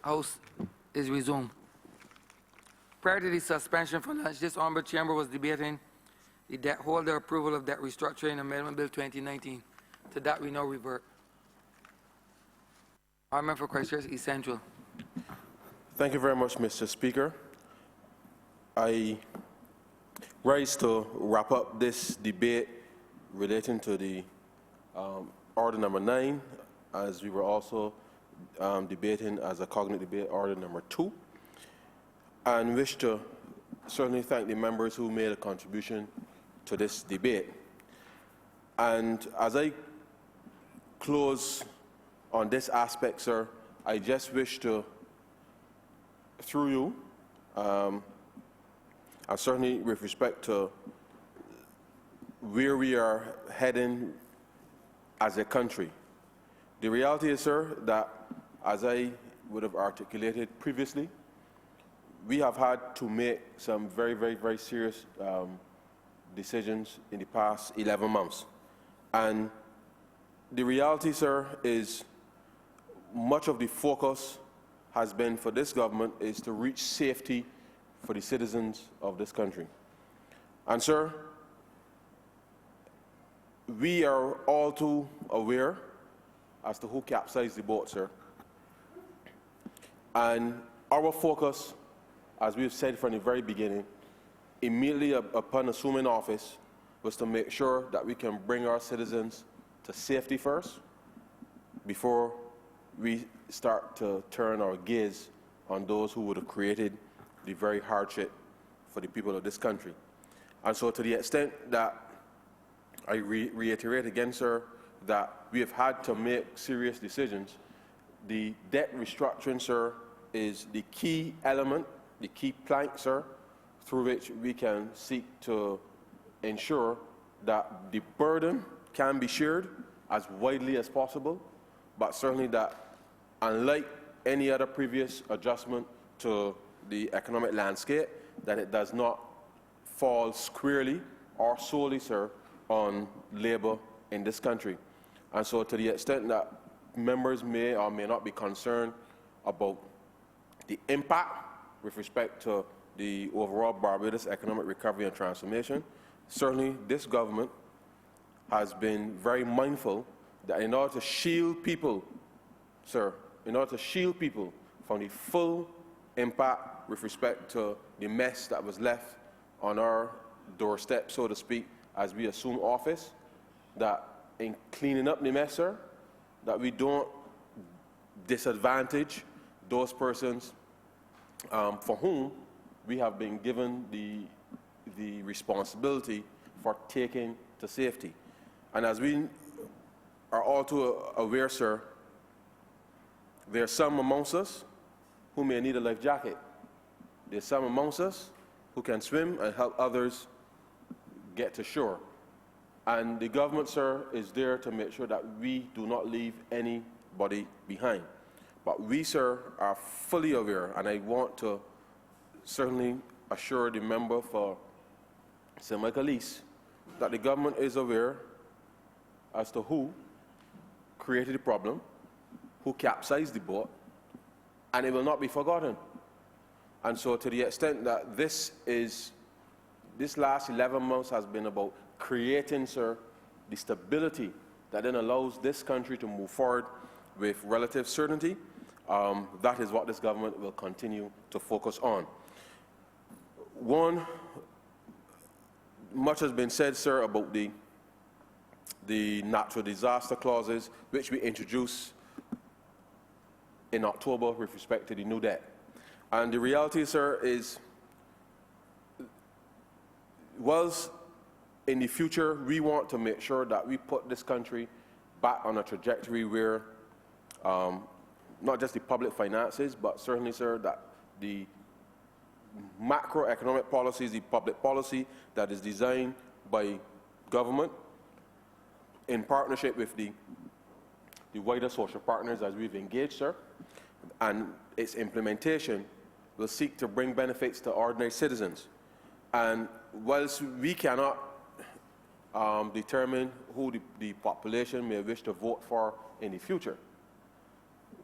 House is resumed. Prior to the suspension for lunch, this Honourable Chamber was debating the debt holder approval of debt restructuring Amendment Bill 2019. To that we now revert. Honourable for Christchurch East Central. Thank you very much, Mr. Speaker. I rise to wrap up this debate relating to the order number 9, as we were also debating as a cognitive debate order number 2, and wish to certainly thank the members who made a contribution to this debate. And as I close on this aspect, sir, I just wish to, through you, and certainly with respect to where we are heading as a country. The reality is, sir, that as I would have articulated previously, we have had to make some very, very, very serious decisions in the past 11 months. And the reality, sir, is much of the focus has been for this government is to reach safety for the citizens of this country. And, sir, we are all too aware as to who capsized the boat, sir. And our focus, as we've said from the very beginning, immediately upon assuming office, was to make sure that we can bring our citizens to safety first before we start to turn our gaze on those who would have created the very hardship for the people of this country. And so to the extent that I reiterate again, sir, that we have had to make serious decisions, the debt restructuring, sir, is the key element, the key plank, sir, through which we can seek to ensure that the burden can be shared as widely as possible, but certainly that, unlike any other previous adjustment to the economic landscape, that it does not fall squarely or solely, sir, on labor in this country. And so to the extent that members may or may not be concerned about the impact with respect to the overall Barbados economic recovery and transformation, certainly this government has been very mindful that in order to shield people, sir, in order to shield people from the full impact with respect to the mess that was left on our doorstep, so to speak, as we assume office, that in cleaning up the mess, sir, that we don't disadvantage those persons for whom we have been given the responsibility for taking to safety. And as we are all too aware, sir, there are some amongst us who may need a life jacket. There's some amongst us who can swim and help others get to shore. And the government, sir, is there to make sure that we do not leave anybody behind. But we, sir, are fully aware, and I want to certainly assure the member for St. Michael East that the government is aware as to who created the problem, who capsized the boat, and it will not be forgotten. And so to the extent that this last 11 months has been about creating, sir, the stability that then allows this country to move forward with relative certainty, that is what this government will continue to focus on. One, much has been said, sir, about the natural disaster clauses, which we introduced in October with respect to the new debt. And the reality, sir, is whilst in the future we want to make sure that we put this country back on a trajectory where not just the public finances, but certainly, sir, that the macroeconomic policies, the public policy that is designed by government in partnership with the wider social partners as we've engaged, sir, and its implementation will seek to bring benefits to ordinary citizens. And whilst we cannot determine who the population may wish to vote for in the future,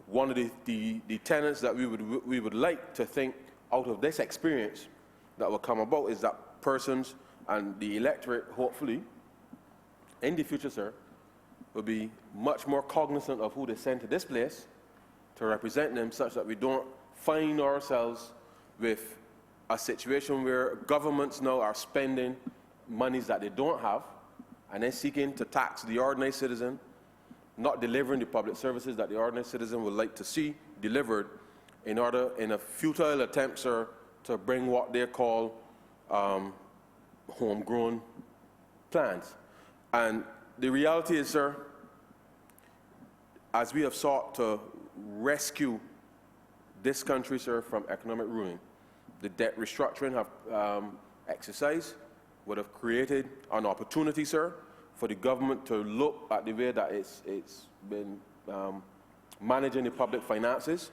one of the tenets that we would like to think out of this experience that will come about is that persons and the electorate, hopefully, in the future, sir, will be much more cognizant of who they send to this place to represent them, such that we don't find ourselves with a situation where governments now are spending monies that they don't have and then seeking to tax the ordinary citizen, not delivering the public services that the ordinary citizen would like to see delivered in a futile attempt, sir, to bring what they call homegrown plans. And the reality is, sir, as we have sought to rescue this country, sir, from economic ruin, the debt restructuring have exercised would have created an opportunity, sir, for the government to look at the way that it's been managing the public finances,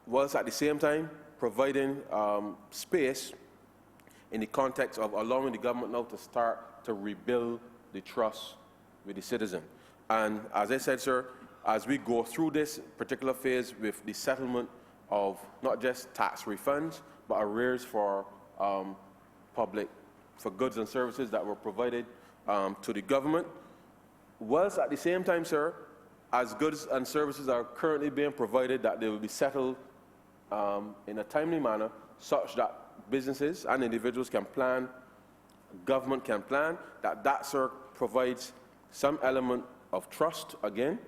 whilst at the same time providing space in the context of allowing the government now to start to rebuild the trust with the citizen. And as I said, sir, as we go through this particular phase with the settlement of not just tax refunds, but arrears for goods and services that were provided to the government, whilst at the same time, sir, as goods and services are currently being provided, that they will be settled in a timely manner, such that businesses and individuals can plan, government can plan, that, sir, provides some element of trust, again,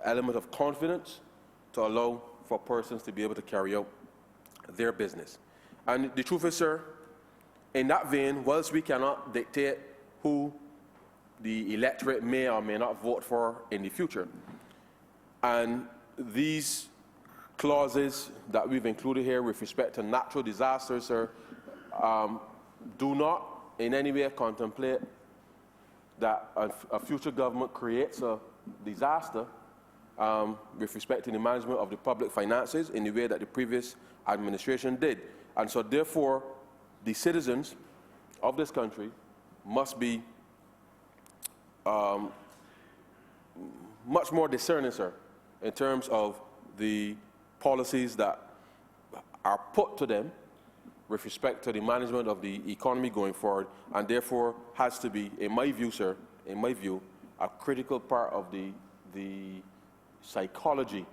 element of confidence to allow for persons to be able to carry out their business. And the truth is, sir, in that vein, whilst we cannot dictate who the electorate may or may not vote for in the future, and these clauses that we've included here with respect to natural disasters, sir, do not in any way contemplate that a future government creates a disaster with respect to the management of the public finances in the way that the previous administration did. And so therefore, the citizens of this country must be much more discerning, sir, in terms of the policies that are put to them with respect to the management of the economy going forward, and therefore has to be, in my view, sir, in my view, a critical part of the psychology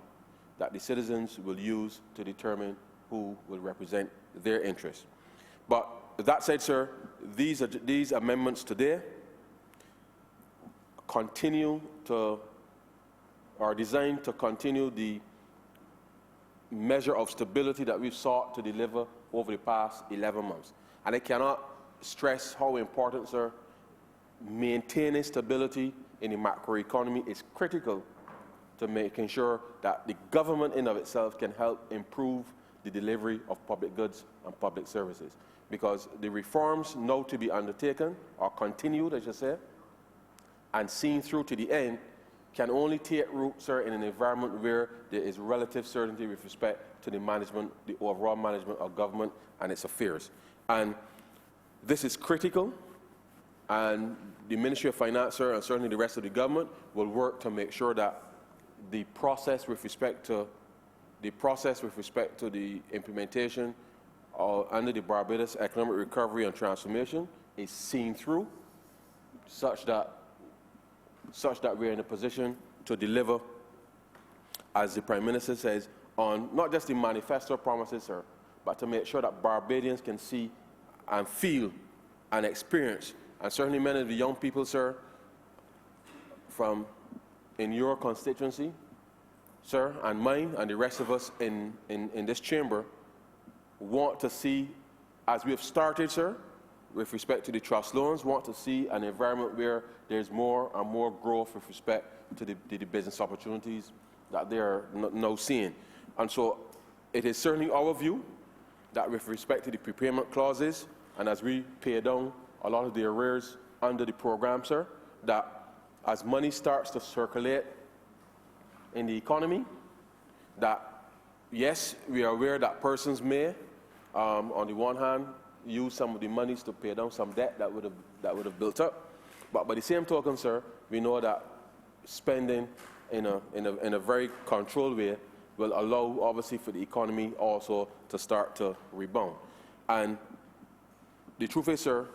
that the citizens will use to determine who will represent their interests. But that said, sir, these amendments today are designed to continue the measure of stability that we've sought to deliver over the past 11 months. And I cannot stress how important, sir, maintaining stability in the macroeconomy is critical to making sure that the government in of itself can help improve the delivery of public goods and public services. Because the reforms now to be undertaken, or continued, I should say, and seen through to the end, can only take root, sir, in an environment where there is relative certainty with respect to the management, the overall management of government and its affairs. And this is critical, and the Ministry of Finance, sir, and certainly the rest of the government will work to make sure that the process with respect to the implementation under the Barbados Economic Recovery and Transformation is seen through, such that we're in a position to deliver, as the Prime Minister says, on not just the manifesto promises, sir, but to make sure that Barbadians can see and feel and experience, and certainly many of the young people, sir, in your constituency, sir, and mine, and the rest of us in this chamber, want to see, as we have started, sir, with respect to the trust loans, want to see an environment where there's more and more growth with respect to the business opportunities that they are now seeing. And so it is certainly our view that with respect to the prepayment clauses, and as we pay down a lot of the arrears under the program, sir, that as money starts to circulate in the economy, that yes, we are aware that persons may, on the one hand, use some of the monies to pay down some debt that would have built up. But by the same token, sir, we know that spending in a very controlled way will allow, obviously, for the economy also to start to rebound. And the truth is, sir,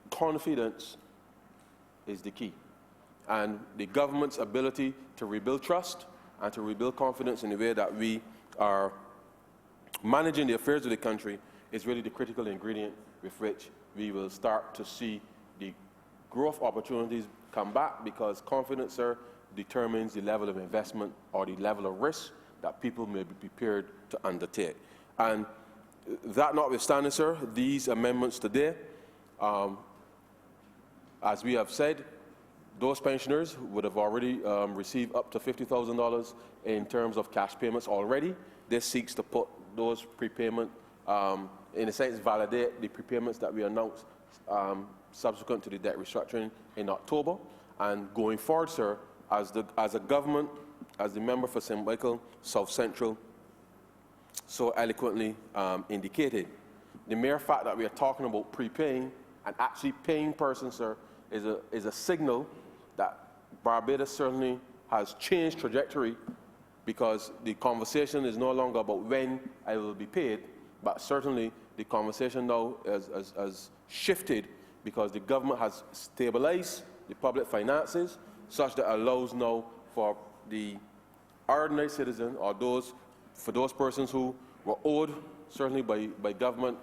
confidence is the key. And the government's ability to rebuild trust and to rebuild confidence in the way that we are managing the affairs of the country is really the critical ingredient with which we will start to see the growth opportunities come back, because confidence, sir, determines the level of investment or the level of risk that people may be prepared to undertake. And that notwithstanding, sir, these amendments today, as we have said, those pensioners would have already received up to $50,000 in terms of cash payments already. This seeks to put those prepayment, in a sense, validate the prepayments that we announced subsequent to the debt restructuring in October. And going forward, sir, as a government, as the member for St. Michael South Central so eloquently indicated, the mere fact that we are talking about prepaying and actually paying persons, sir, is a signal that Barbados certainly has changed trajectory, because the conversation is no longer about when I will be paid, but certainly the conversation now has shifted, because the government has stabilized the public finances such that allows now for the ordinary citizen, or for those persons who were owed certainly by government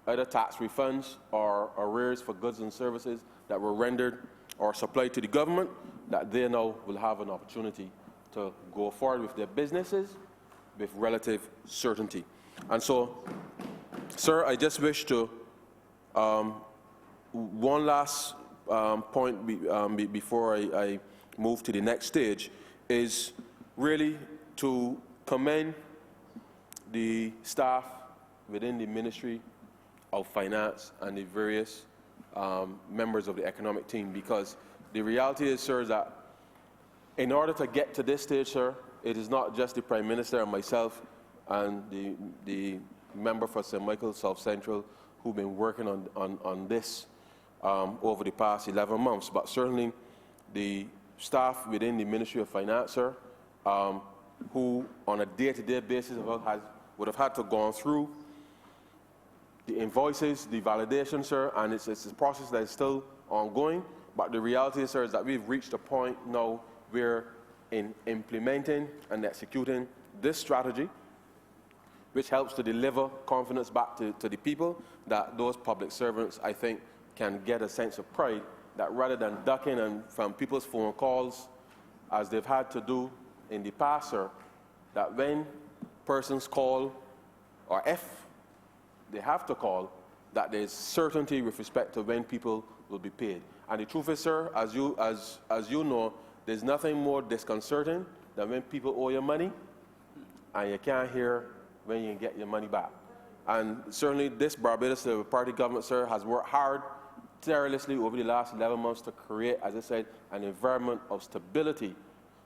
either tax refunds or arrears for goods and services that were rendered or supplied to the government, that they now will have an opportunity to go forward with their businesses with relative certainty. And so, sir, I just wish to, one last point before I move to the next stage, is really to commend the staff within the Ministry of Finance and the various members of the economic team, because the reality is, sir, that in order to get to this stage, sir, it is not just the Prime Minister and myself and the member for St. Michael South Central who've been working on this over the past 11 months, but certainly the staff within the Ministry of Finance, sir, who on a day-to-day basis would have had to go through the invoices, the validation, sir, and it's a process that is still ongoing. But the reality, sir, is that we've reached a point now where in implementing and executing this strategy, which helps to deliver confidence back to the people, that those public servants, I think, can get a sense of pride that rather than ducking from people's phone calls, as they've had to do in the past, sir, that when persons call, or if they have to call, that there's certainty with respect to when people will be paid. And the truth is, sir, as you know, there's nothing more disconcerting than when people owe you money and you can't hear when you get your money back. And certainly this Barbados Labour Party government, sir, has worked hard, tirelessly over the last 11 months to create, as I said, an environment of stability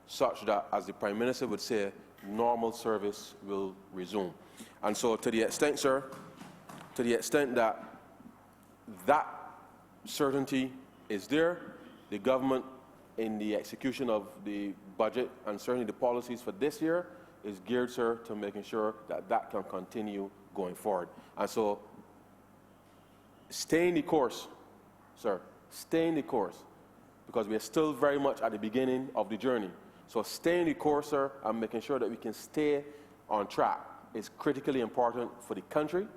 such that, as the Prime Minister would say, normal service will resume. And so to the extent, sir, to the extent that that certainty is there, the government in the execution of the budget and certainly the policies for this year is geared, sir, to making sure that that can continue going forward. And so stay in the course, sir, stay in the course, because we are still very much at the beginning of the journey. So stay in the course, sir, and making sure that we can stay on track is critically important for the country,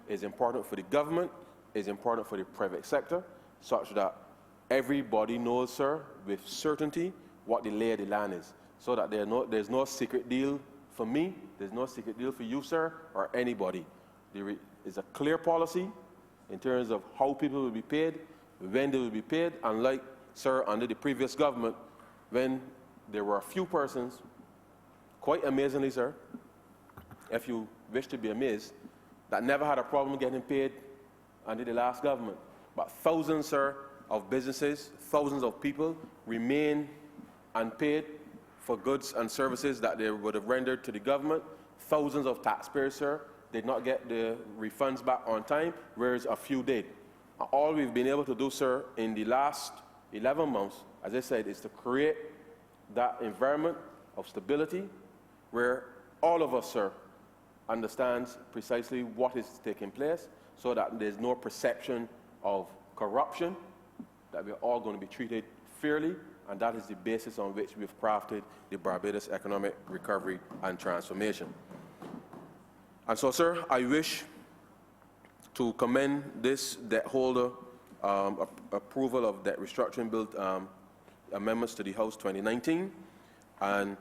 is important for the government, is important for the private sector, such that everybody knows, sir, with certainty what the lay of the land is, so that there's no secret deal for me, there's no secret deal for you, sir, or anybody. There is a clear policy in terms of how people will be paid, when they will be paid, unlike, sir, under the previous government, when there were a few persons, quite amazingly, sir, if you wish to be amazed, that never had a problem getting paid under the last government. But thousands, sir, of businesses, thousands of people remain unpaid for goods and services that they would have rendered to the government. Thousands of taxpayers, sir, did not get the refunds back on time, whereas a few did. All we've been able to do, sir, in the last 11 months, as I said, is to create that environment of stability where all of us, sir, understands precisely what is taking place so that there's no perception of corruption, that we're all going to be treated fairly, and that is the basis on which we've crafted the Barbados Economic Recovery and Transformation. And so, sir, I wish to commend this debt holder approval of debt restructuring bill amendments to the House 2019, and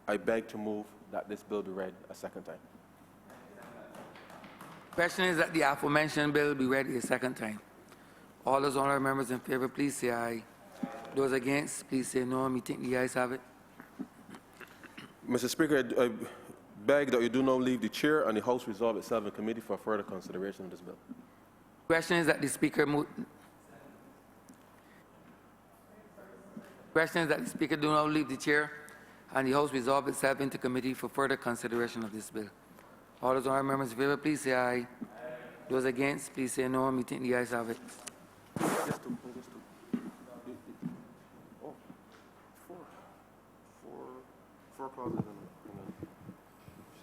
I beg to move that this bill be read a second time. Question is that the aforementioned bill be read a second time. All those honourable members in favour, please say aye. Those against, please say no. Me think the ayes have it. Mr. Speaker, I beg that you do not leave the chair and the House resolve itself in committee for further consideration of this bill. Question is that the Speaker Question is that the Speaker do not leave the chair and the House resolve itself into committee for further consideration of this bill. All those honourable members in favour, please say aye. Those against, please say no. Me think the ayes have it. Four clauses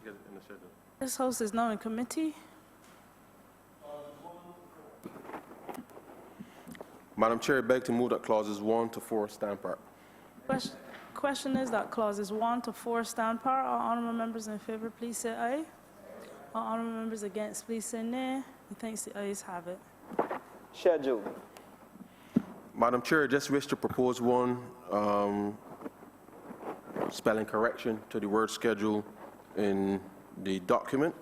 in the schedule. This House is now in committee. Madam Chair, I beg to move that clauses 1 to 4 stand part. Question is that clauses 1 to 4 stand par. All honourable members in favour, please say aye. All honourable members against, please say nay. Methinks the ayes have it. Schedule. Madam Chair, I just wish to propose one spelling correction to the word schedule in the document,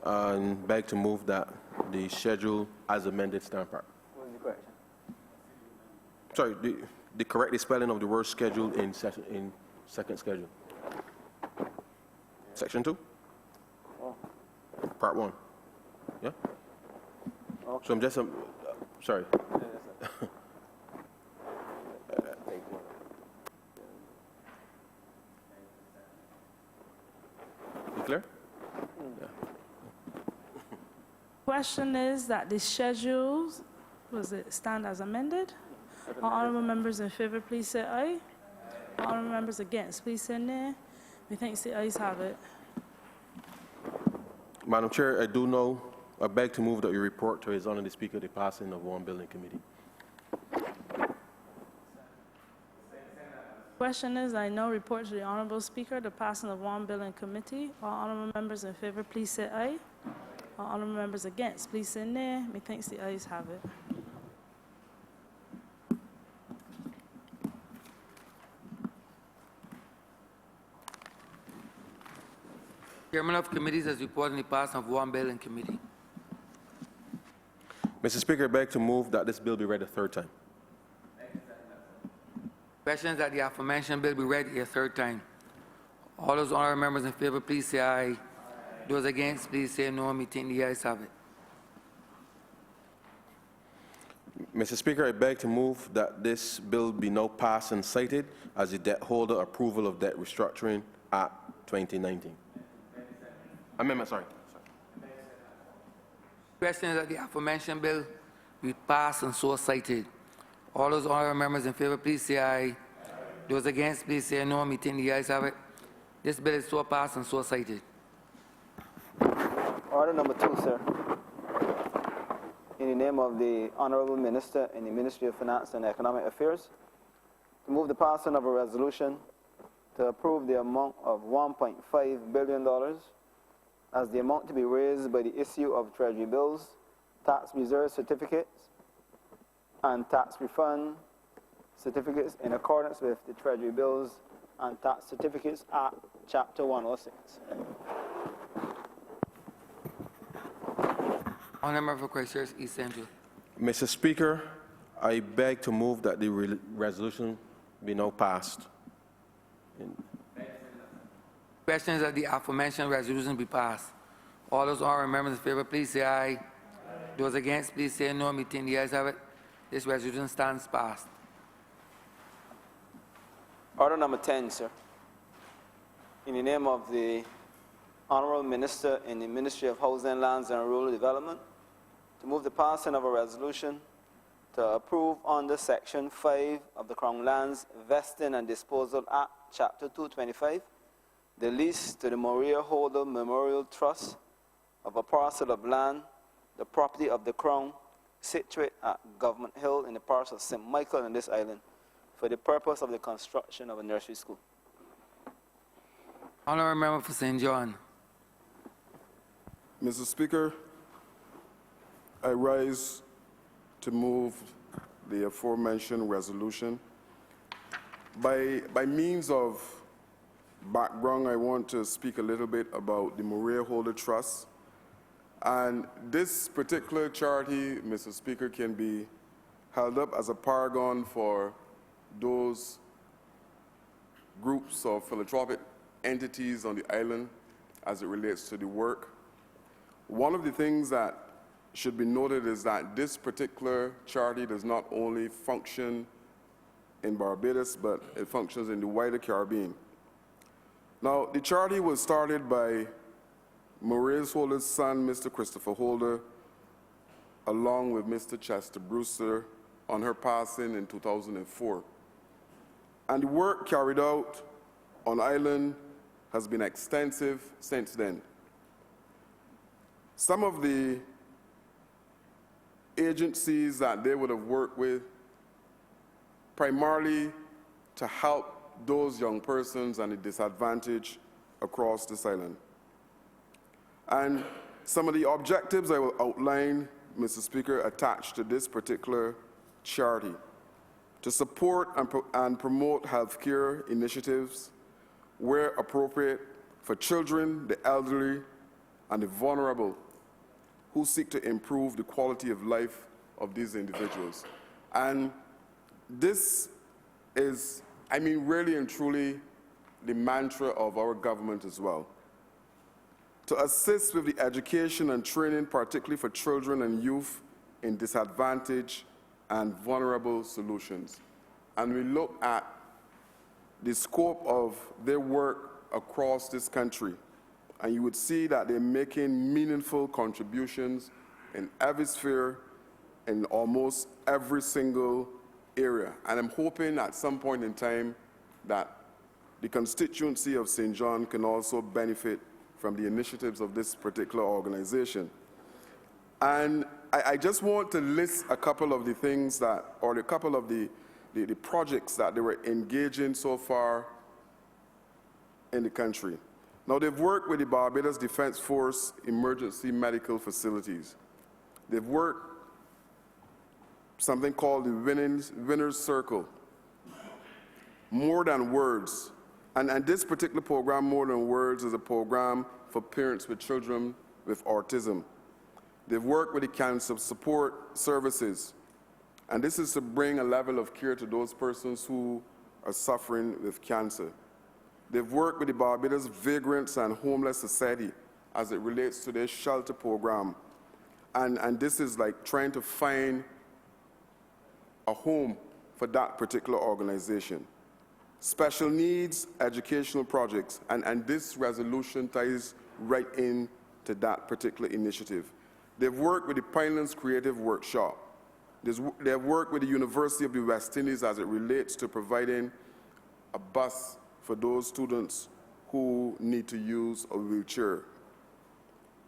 and beg to move that the schedule as amended stand part. What is the correction? Sorry, the correct spelling of the word schedule in second schedule. Section 2? Oh. Part 1. Yeah? Okay. So I'm just, sorry. You clear? Yeah. Question is that the schedules, stand as amended? All honourable members in favour, please say aye. All honourable members against, please say nay. Methinks the ayes have it. Madam Chair, I beg to move that you report to His Honour the Speaker the passing of one bill in committee. Question is, I now report to the Honourable Speaker the passing of one bill in committee. All honourable members in favour, please say aye. All honourable members against, please say nay. Methinks the ayes have it. Chairman of committees has reported the passing of one bill in committee. Mr. Speaker, I beg to move that this bill be read a third time. Question is that the aforementioned bill be read a third time. All those honourable members in favour, please say aye. Those against, please say no. Me think the ayes have it. Mr. Speaker, I beg to move that this bill be now passed and cited as the debt holder approval of debt restructuring Act 2019. Amendment, sorry. Question is that the aforementioned bill be passed and so cited. All those honourable members in favour, please say aye. Those against, please say no. Me think the ayes have it. This bill is so passed and so cited. Order number 2, sir. In the name of the Honourable Minister in the Ministry of Finance and Economic Affairs, to move the passing of a resolution to approve the amount of $1.5 billion as the amount to be raised by the issue of Treasury bills, tax reserve certificates, and tax refund certificates in accordance with the Treasury Bills and Tax Certificates Act, Chapter 106. Honourable for Christchurch East Central. Mr. Speaker, I beg to move that the resolution be now passed. Question is that the aforementioned resolution be passed. All those honourable members in favour, please say aye. Those against, please say no. Me think the ayes have it. This resolution stands passed. Order number 10, sir. In the name of the Honourable Minister in the Ministry of Housing, Lands and Rural Development, to move the passing of a resolution to approve under Section 5 of the Crown Lands Vesting and Disposal Act, Chapter 225, the lease to the Maria Holder Memorial Trust of a parcel of land, the property of the Crown, situate at Government Hill in the parish of St. Michael on this island, for the purpose of the construction of a nursery school. Honourable Member for St. John. Mr. Speaker, I rise to move the aforementioned resolution. By means of background, I want to speak a little bit about the Maria Holder Trust. And this particular charity, Mr. Speaker, can be held up as a paragon for those groups of philanthropic entities on the island as it relates to the work. One of the things that should be noted is that this particular charity does not only function in Barbados, but it functions in the wider Caribbean. Now, the charity was started by Maria Holder's son, Mr. Christopher Holder, along with Mr. Chester Brewster, on her passing in 2004. And the work carried out on island has been extensive since then. Some of the agencies that they would have worked with, primarily to help those young persons and the disadvantaged across this island. And some of the objectives I will outline, Mr. Speaker, attached to this particular charity: to support and promote healthcare initiatives where appropriate for children, the elderly, and the vulnerable who seek to improve the quality of life of these individuals. And this is, really and truly the mantra of our government as well. To assist with the education and training, particularly for children and youth in disadvantaged and vulnerable solutions. And we look at the scope of their work across this country, and you would see that they're making meaningful contributions in every sphere, in almost every single area. And I'm hoping at some point in time that the constituency of St. John can also benefit from the initiatives of this particular organization. And I just want to list a couple of the things that, or a couple of the projects that they were engaging so far in the country. Now, they've worked with the Barbados Defense Force emergency medical facilities. They've worked something called the Winner's Circle, More Than Words. And this particular program, More Than Words, is a program for parents with children with autism. They've worked with the Cancer Support Services, and this is to bring a level of care to those persons who are suffering with cancer. They've worked with the Barbados Vagrants and Homeless Society as it relates to their shelter program. And this is like trying to find a home for that particular organization. Special needs educational projects, and this resolution ties right into that particular initiative. They've worked with the Pinelands Creative Workshop. They've worked with the University of the West Indies as it relates to providing a bus for those students who need to use a wheelchair.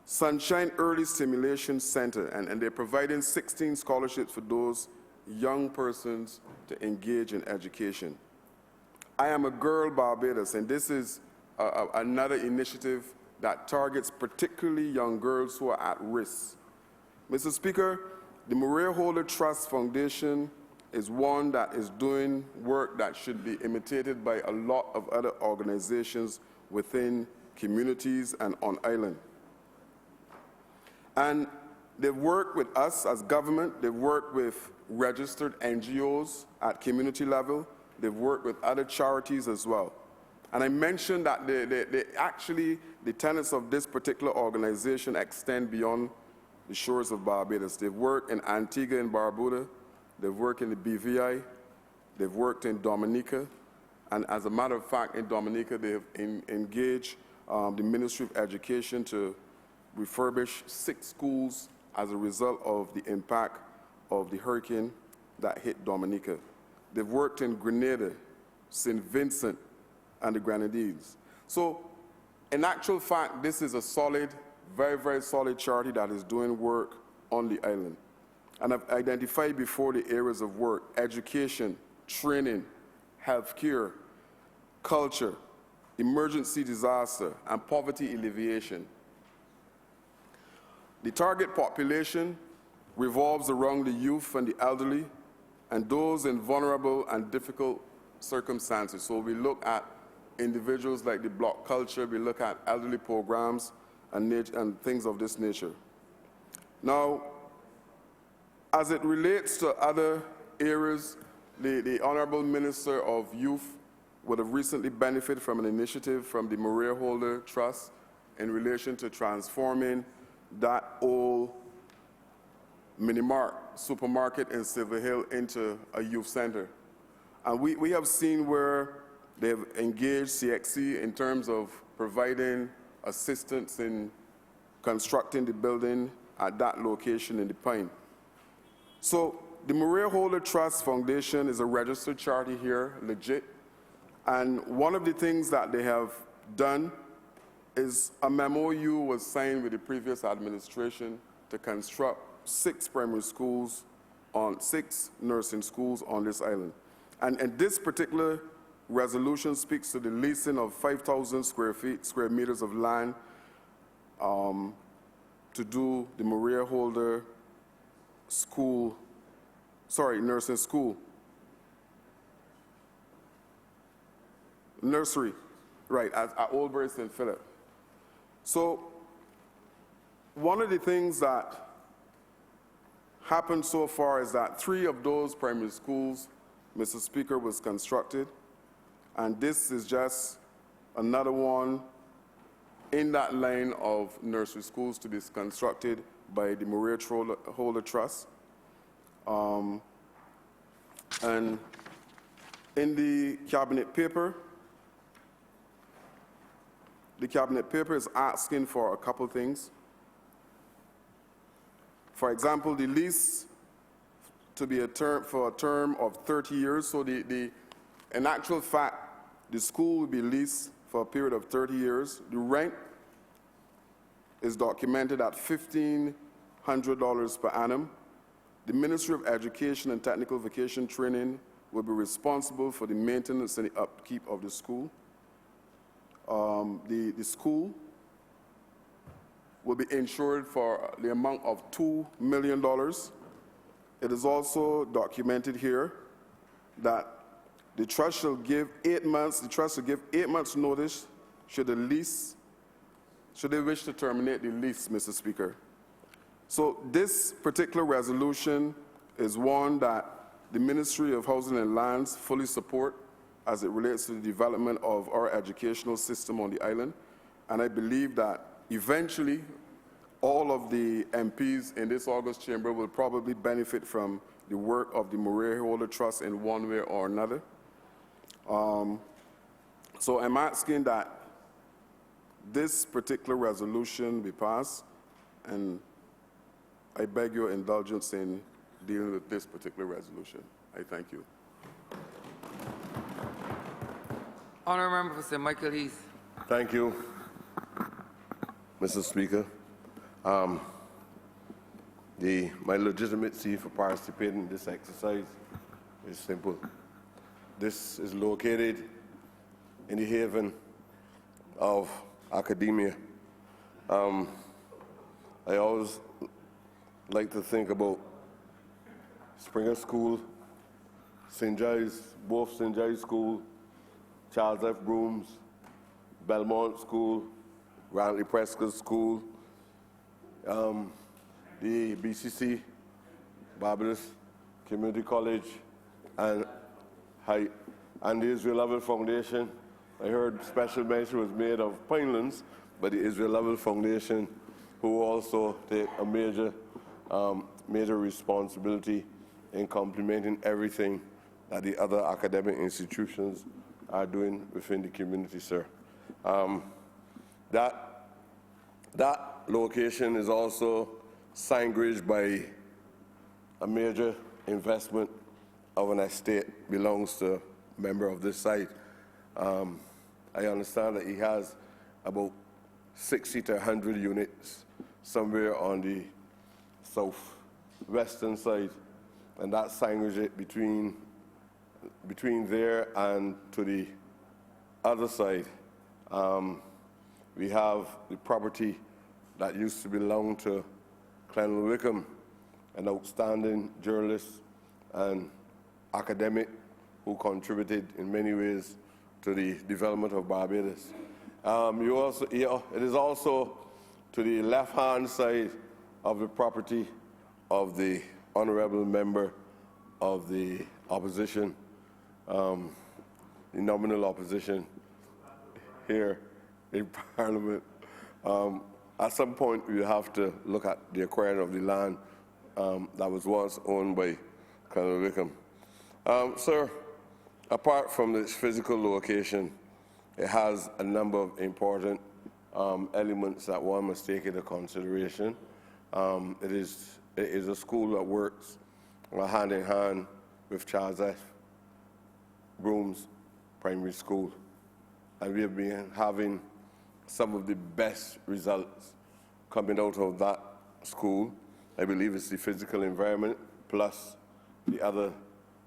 Sunshine Early Stimulation Center, and they're providing 16 scholarships for those young persons to engage in education. I Am a Girl Barbados, and this is another initiative that targets particularly young girls who are at risk. Mr. Speaker, the Maria Holder Trust Foundation is one that is doing work that should be imitated by a lot of other organizations within communities and on island. And they've worked with us as government, they've worked with registered NGOs at community level, they've worked with other charities as well. And I mentioned that the tenets of this particular organization extend beyond the shores of Barbados. They've worked in Antigua and Barbuda, they've worked in the BVI, they've worked in Dominica, and as a matter of fact, in Dominica, they have engaged the Ministry of Education to refurbish 6 schools as a result of the impact of the hurricane that hit Dominica. They've worked in Grenada, St. Vincent, and the Grenadines. So, in actual fact, this is a solid, very, very solid charity that is doing work on the island. And I've identified before the areas of work: education, training, healthcare, culture, emergency disaster, and poverty alleviation. The target population revolves around the youth and the elderly and those in vulnerable and difficult circumstances. So we look at individuals like the block culture, we look at elderly programs and things of this nature. Now, as it relates to other areas, the Honourable Minister of Youth would have recently benefited from an initiative from the Maria Holder Trust in relation to transforming that old Minimart supermarket in Silver Hill into a youth center. And we have seen where they've engaged CXC in terms of providing assistance in constructing the building at that location in the Pine. So the Maria Holder Trust Foundation is a registered charity here, legit. And one of the things that they have done is a MOU was signed with the previous administration to construct 6 primary schools, 6 nursing schools on this island. And this particular resolution speaks to the leasing of 5,000 square meters of land to do the Maria Holder nursing school. Nursery, right, at Oldbury St. Philip. So one of the things that happened so far is that 3 of those primary schools, Mr. Speaker, was constructed, and this is just another one in that line of nursery schools to be constructed by the Maria Holder Trust. And in the cabinet paper is asking for a couple things. For example, the lease to be for a term of 30 years. So in actual fact, the school will be leased for a period of 30 years. The rent is documented at $1,500 per annum. The Ministry of Education and Technical Vocation Training will be responsible for the maintenance and the upkeep of the school. The school will be insured for the amount of $2 million. It is also documented here that the trust shall give 8 months. The trust will give 8 months' notice should they wish to terminate the lease, Mr. Speaker. So this particular resolution is one that the Ministry of Housing and Lands fully support as it relates to the development of our educational system on the island. And I believe that eventually all of the MPs in this August chamber will probably benefit from the work of the Maria Holder Trust in one way or another. So I'm asking that this particular resolution be passed, and I beg your indulgence in dealing with this particular resolution. I thank you. Honourable Member for St. Michael Heath. Thank you, Mr. Speaker. My legitimacy for participating in this exercise is simple. This is located in the haven of academia. I always like to think about Springer School, St. Giles, both St. Giles School, Charles F. Brooms, Belmont School, Rantley Prescott School, the BCC, Barbados Community College, and the Israel Level Foundation. I heard special mention was made of Pinelands, but the Israel Level Foundation, who also take a major responsibility in complementing everything that the other academic institutions are doing within the community, sir. That location is also signaged by a major investment of an estate belongs to a member of this site. I understand that he has about 60 to 100 units somewhere on the southwestern side, and that sandwich it between there and to the other side. We have the property that used to belong to Colonel Wickham, an outstanding journalist and academic who contributed in many ways to the development of Barbados. It is also to the left-hand side of the property of the Honourable member of the opposition, the nominal opposition here in Parliament. At some point, we have to look at the acquiring of the land that was once owned by Colonel Wickham. Sir, apart from its physical location, it has a number of important elements that one must take into consideration. It is a school that works hand in hand with Charles F. Broome's Primary School, and we have been having some of the best results coming out of that school. I believe it's the physical environment plus the other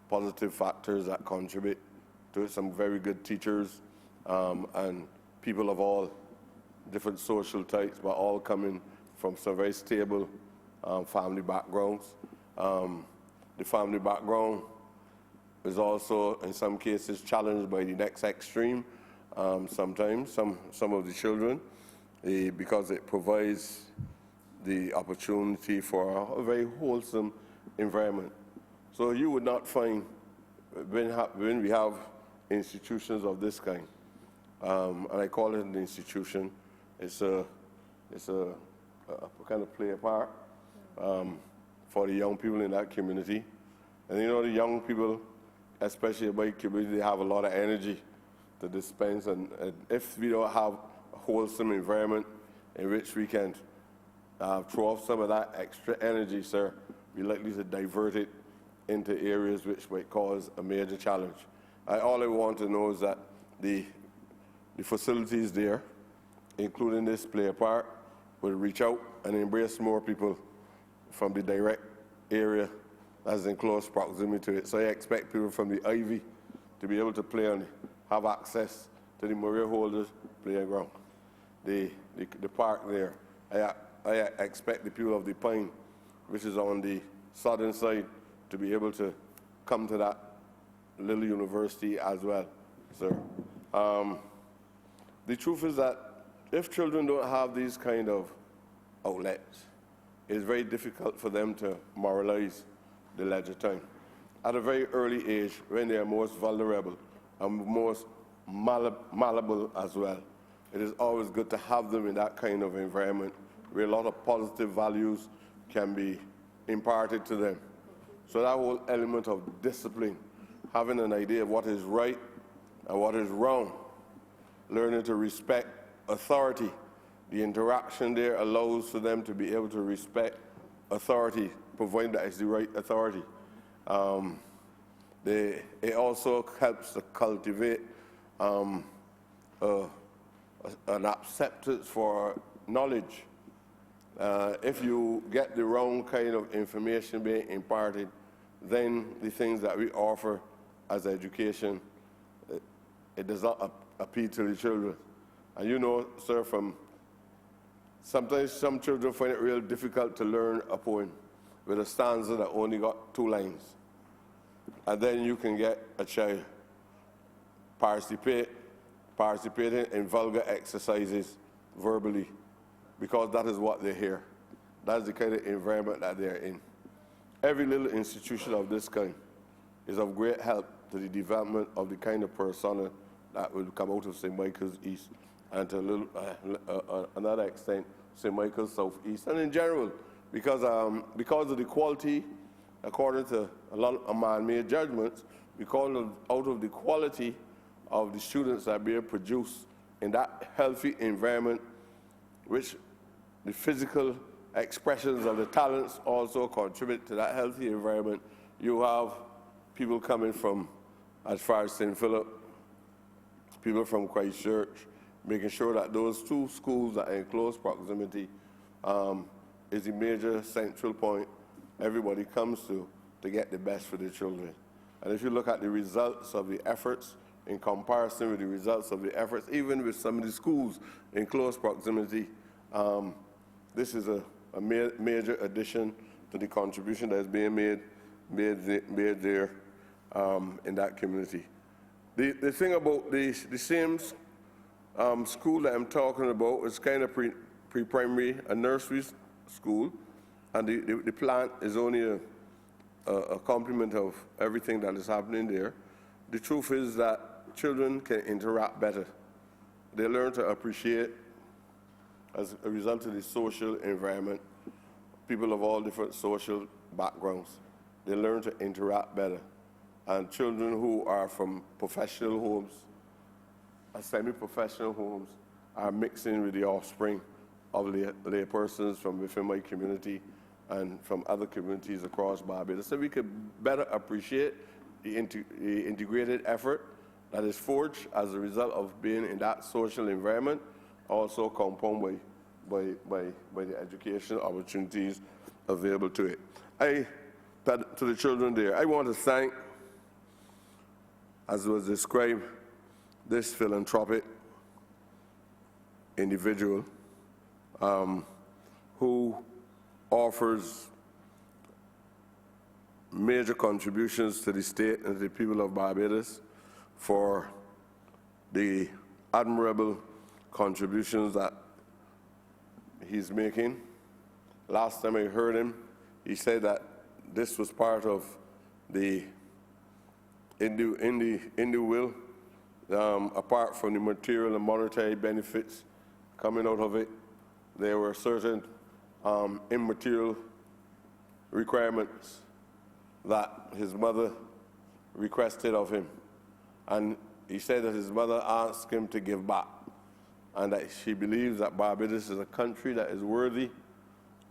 positive factors that contribute to it. Some very good teachers and people of all different social types, but all coming from some very stable family backgrounds. The family background is also, in some cases, challenged by the next extreme. Sometimes, some of the children, because it provides the opportunity for a very wholesome environment. So you would not find, when we have institutions of this kind, and I call it an institution, it's a kind of play a part for the young people in that community. And you know, the young people, especially in my community, they have a lot of energy to dispense, and if we don't have a wholesome environment in which we can throw off some of that extra energy, sir, we're likely to divert it into areas which might cause a major challenge. All I want to know is that the facilities there, including this play a part, will reach out and embrace more people from the direct area that's in close proximity to it. So I expect people from the Ivy to be able to play on, have access to the Maria Holders playground, the park there. I expect the people of the Pine, which is on the southern side, to be able to come to that little university as well, sir. The truth is that if children don't have these kind of outlets, it's very difficult for them to moralize the leisure time. At a very early age, when they are most vulnerable and most malleable as well, it is always good to have them in that kind of environment where a lot of positive values can be imparted to them. So that whole element of discipline, having an idea of what is right and what is wrong, learning to respect authority. The interaction there allows for them to be able to respect authority, provided that it's the right authority. It also helps to cultivate an acceptance for knowledge. If you get the wrong kind of information being imparted, then the things that we offer as education, it does not appeal to the children. And you know, sir, sometimes some children find it real difficult to learn a poem with a stanza that only got 2 lines. And then you can get a child participating in vulgar exercises verbally, because that is what they hear. That's the kind of environment that they're in. Every little institution of this kind is of great help to the development of the kind of persona that will come out of St. Michael's East, and to another extent, St. Michael's Southeast, and in general, because of the quality, according to a lot of man-made judgments, because out of the quality of the students that are being produced in that healthy environment, which the physical expressions of the talents also contribute to that healthy environment, you have people coming from as far as St. Philip, people from Christchurch, making sure that those two schools that are in close proximity is a major central point everybody comes to get the best for their children. And if you look at the results of the efforts in comparison with the results of the efforts, even with some of the schools in close proximity, this is a major addition to the contribution that is being made there in that community. The thing about the same school that I'm talking about is kind of pre-primary, a nursery school, and the plant is only a complement of everything that is happening there. The truth is that children can interact better. They learn to appreciate, as a result of the social environment, people of all different social backgrounds. They learn to interact better. And children who are from professional homes, semi-professional homes, are mixing with the offspring of lay persons from within my community and from other communities across Barbados. So we could better appreciate the integrated effort that is forged as a result of being in that social environment, also compounded by the educational opportunities available to it. To the children there, I want to thank, as was described, this philanthropic individual who offers major contributions to the state and to the people of Barbados for the admirable contributions that he's making. Last time I heard him, he said that this was part of the in the will, apart from the material and monetary benefits coming out of it, there were certain immaterial requirements that his mother requested of him. And he said that his mother asked him to give back, and that she believes that Barbados is a country that is worthy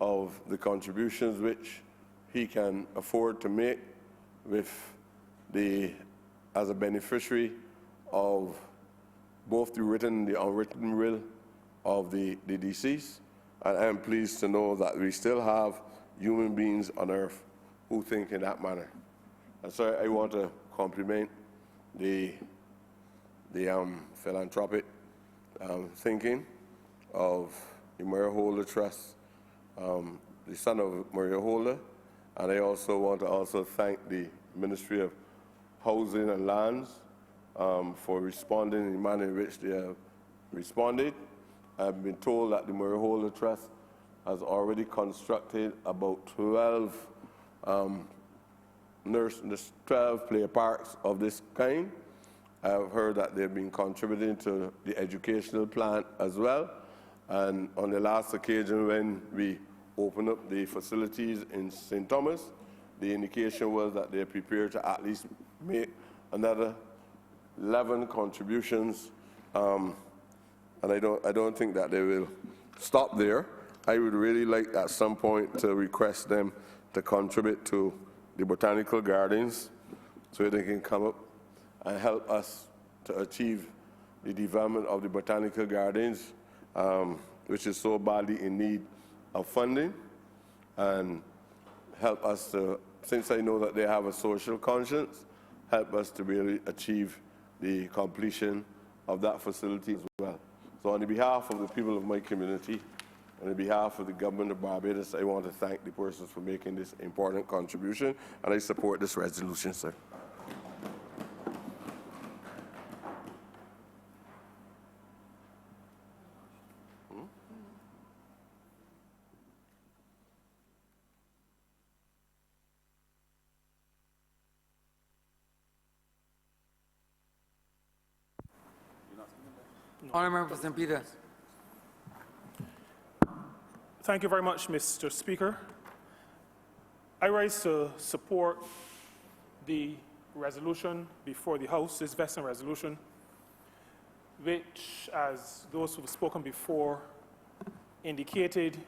of the contributions which he can afford to make as a beneficiary of both the written and the unwritten will of the deceased. And I am pleased to know that we still have human beings on earth who think in that manner. And so I want to compliment the philanthropic thinking of the Maria Holder Trust, the son of Maria Holder, and I also want to thank the Ministry of Housing and Lands for responding in the manner in which they have responded. I've been told that the Maria Holder Trust has already constructed about 12 play parks of this kind. I've heard that they've been contributing to the educational plan as well. And on the last occasion when we opened up the facilities in St. Thomas, the indication was that they're prepared to at least make another 11 contributions. And I don't think that they will stop there. I would really like at some point to request them to contribute to the botanical gardens so they can come up and help us to achieve the development of the botanical gardens, which is so badly in need of funding, and help us to, since I know that they have a social conscience, help us to really achieve the completion of that facility as well. So on the behalf of the people of my community, on behalf of the government of Barbados, I want to thank the persons for making this important contribution, and I support this resolution, sir. Honourable Member for St. Peter. Thank you very much, Mr. Speaker. I rise to support the resolution before the House, this vesting resolution, which, as those who have spoken before indicated,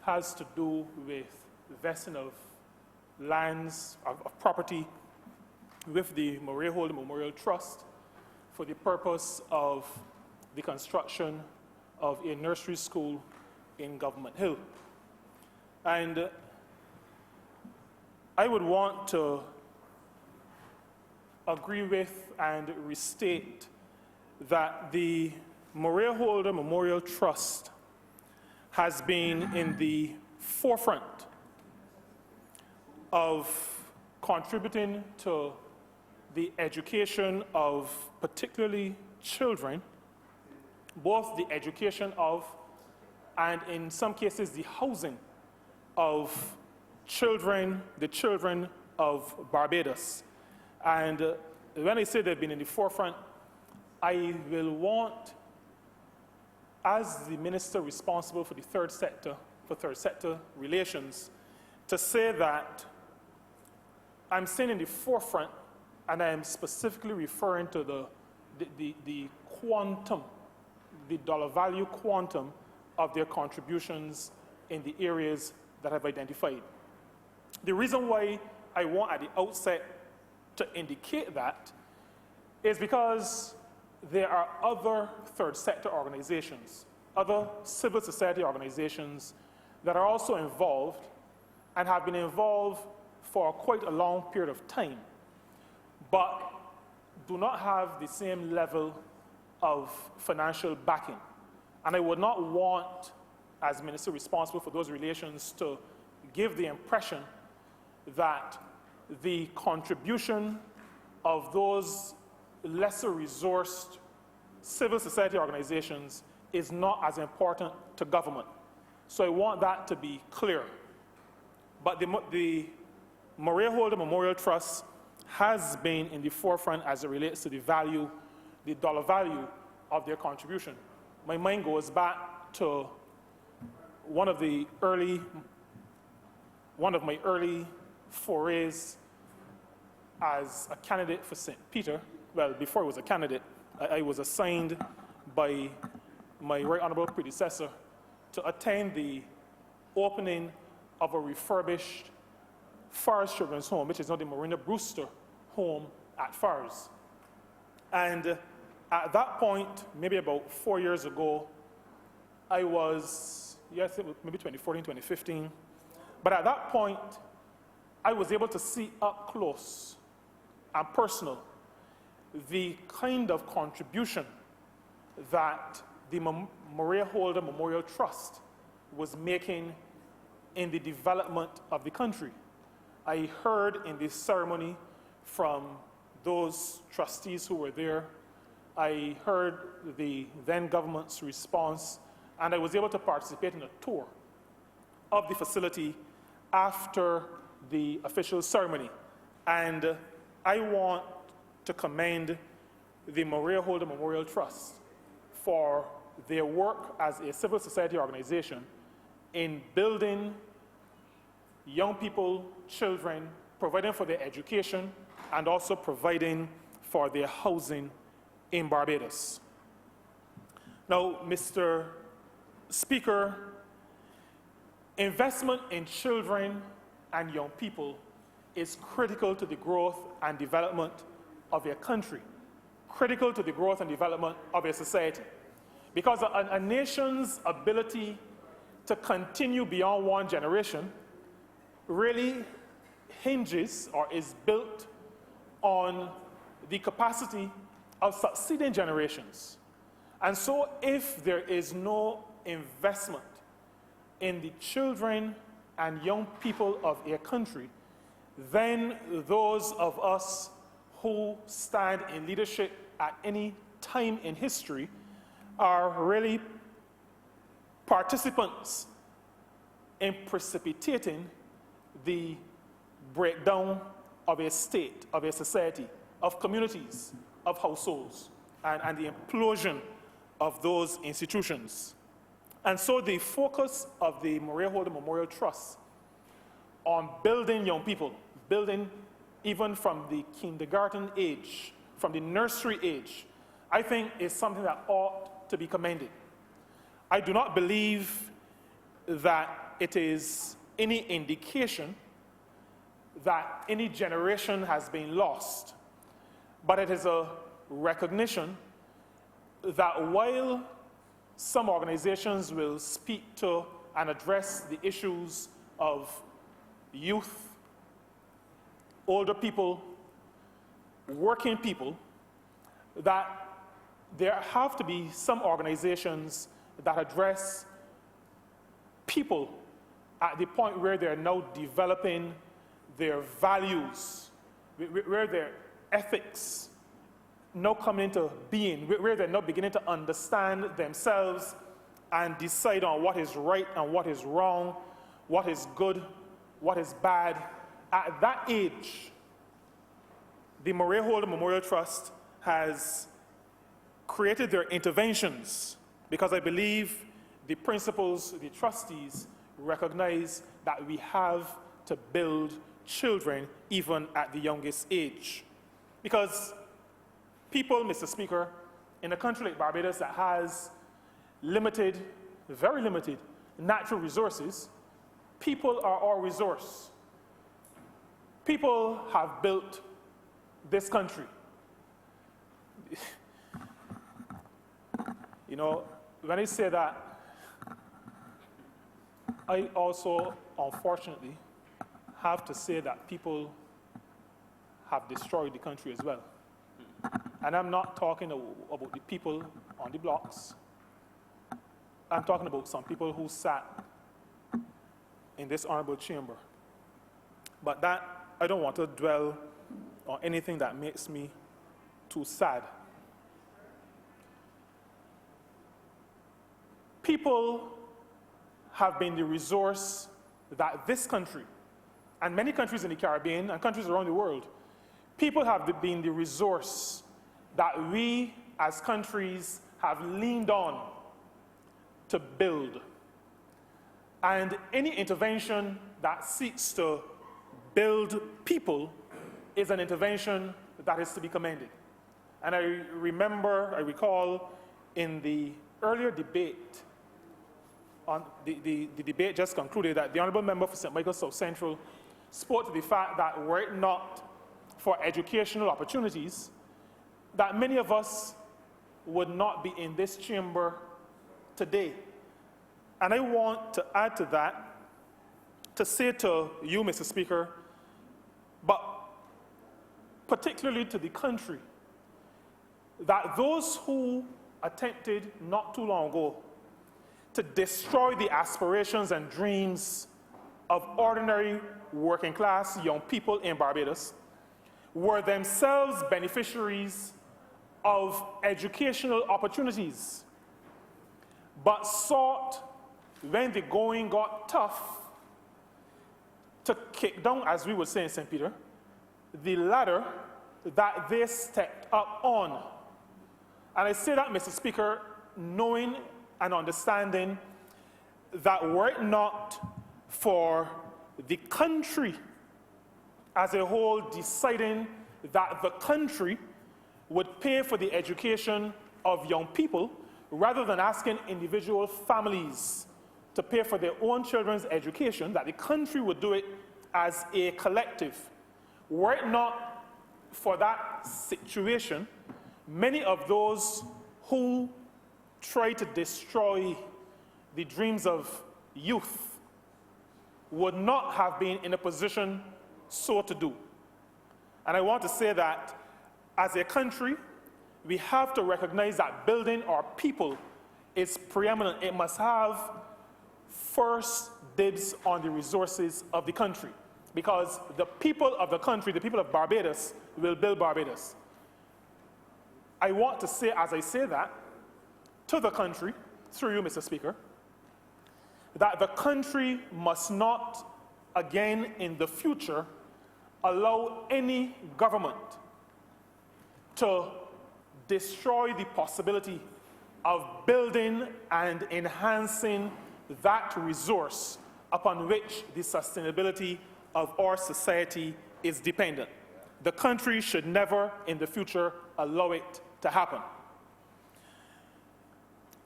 has to do with the vesting of lands, of property with the Honourable Memorial Trust for the purpose of the construction of a nursery school in Government Hill. And I would want to agree with and restate that the Maria Holder Memorial Trust has been in the forefront of contributing to the education of particularly children, both the education of and in some cases the housing of children, the children of Barbados. And when I say they've been in the forefront, I will want, as the minister responsible for the third sector relations, to say that I'm saying in the forefront, and I am specifically referring to the quantum, the dollar value quantum of their contributions in the areas that I've identified. The reason why I want at the outset to indicate that is because there are other third sector organizations, other civil society organizations that are also involved and have been involved for quite a long period of time, but do not have the same level of financial backing. And I would not want, as minister responsible for those relations, to give the impression that the contribution of those lesser resourced civil society organizations is not as important to government. So I want that to be clear. But the Maria Holder Memorial Trust has been in the forefront as it relates to the value, the dollar value of their contribution. My mind goes back to one of my early forays as a candidate for St. Peter. Well, before I was a candidate, I was assigned by my Right Honourable predecessor to attend the opening of a refurbished Fars Children's Home, which is now the Marina Brewster Home at Fars. And at that point, maybe about 4 years ago, I was, yes, maybe 2014, 2015, but at that point, I was able to see up close and personal the kind of contribution that the Maria Holder Memorial Trust was making in the development of the country. I heard in this ceremony from those trustees who were there. I heard the then government's response, and I was able to participate in a tour of the facility after the official ceremony. And I want to commend the Maria Holder Memorial Trust for their work as a civil society organization in building young people, children, providing for their education, and also providing for their housing in Barbados. Now, Mr. Speaker, investment in children and young people is critical to the growth and development of a country, critical to the growth and development of a society. Because a nation's ability to continue beyond one generation really hinges or is built on the capacity of succeeding generations. And so if there is no investment in the children and young people of a country, then those of us who stand in leadership at any time in history are really participants in precipitating the breakdown of a state, of a society, of communities, of households, and the implosion of those institutions. And so the focus of the Maria Holder Memorial Trust on building young people, building even from the kindergarten age, from the nursery age, I think is something that ought to be commended. I do not believe that it is any indication that any generation has been lost but it is a recognition that while some organizations will speak to and address the issues of youth, older people, working people, that there have to be some organizations that address people at the point where they're now developing their values, where their ethics now come into being, where they're now beginning to understand themselves and decide on what is right and what is wrong, what is good, what is bad. At that age, the Murray Holder Memorial Trust has created their interventions because I believe the principals, the trustees, recognize that we have to build children even at the youngest age. Because people, Mr. Speaker, in a country like Barbados that has limited, very limited natural resources, people are our resource. People have built this country. You know, when I say that, I also, unfortunately, have to say that people have destroyed the country as well. And I'm not talking about the people on the blocks. I'm talking about some people who sat in this honorable chamber. But that, I don't want to dwell on anything that makes me too sad. People have been the resource that this country, and many countries in the Caribbean and countries around the world, people have been the resource that we as countries have leaned on to build. And any intervention that seeks to build people is an intervention that is to be commended. And I recall in the earlier debate, the debate just concluded that the Honourable Member for St. Michael South Central spoke to the fact that were it not for educational opportunities, that many of us would not be in this chamber today. And I want to add to that, to say to you, Mr. Speaker, but particularly to the country, that those who attempted not too long ago to destroy the aspirations and dreams of ordinary working class young people in Barbados were themselves beneficiaries of educational opportunities, but sought, when the going got tough, to kick down, as we would say in St. Peter, the ladder that they stepped up on. And I say that, Mr. Speaker, knowing and understanding that were it not for the country as a whole deciding that the country would pay for the education of young people rather than asking individual families to pay for their own children's education, that the country would do it as a collective. Were it not for that situation, many of those who try to destroy the dreams of youth would not have been in a position so to do. And I want to say that as a country, we have to recognize that building our people is preeminent. It must have first dibs on the resources of the country, because the people of the country, the people of Barbados, will build Barbados. I want to say, as I say that, to the country, through you, Mr. Speaker, that the country must not, again in the future, allow any government to destroy the possibility of building and enhancing that resource upon which the sustainability of our society is dependent. The country should never, in the future, allow it to happen.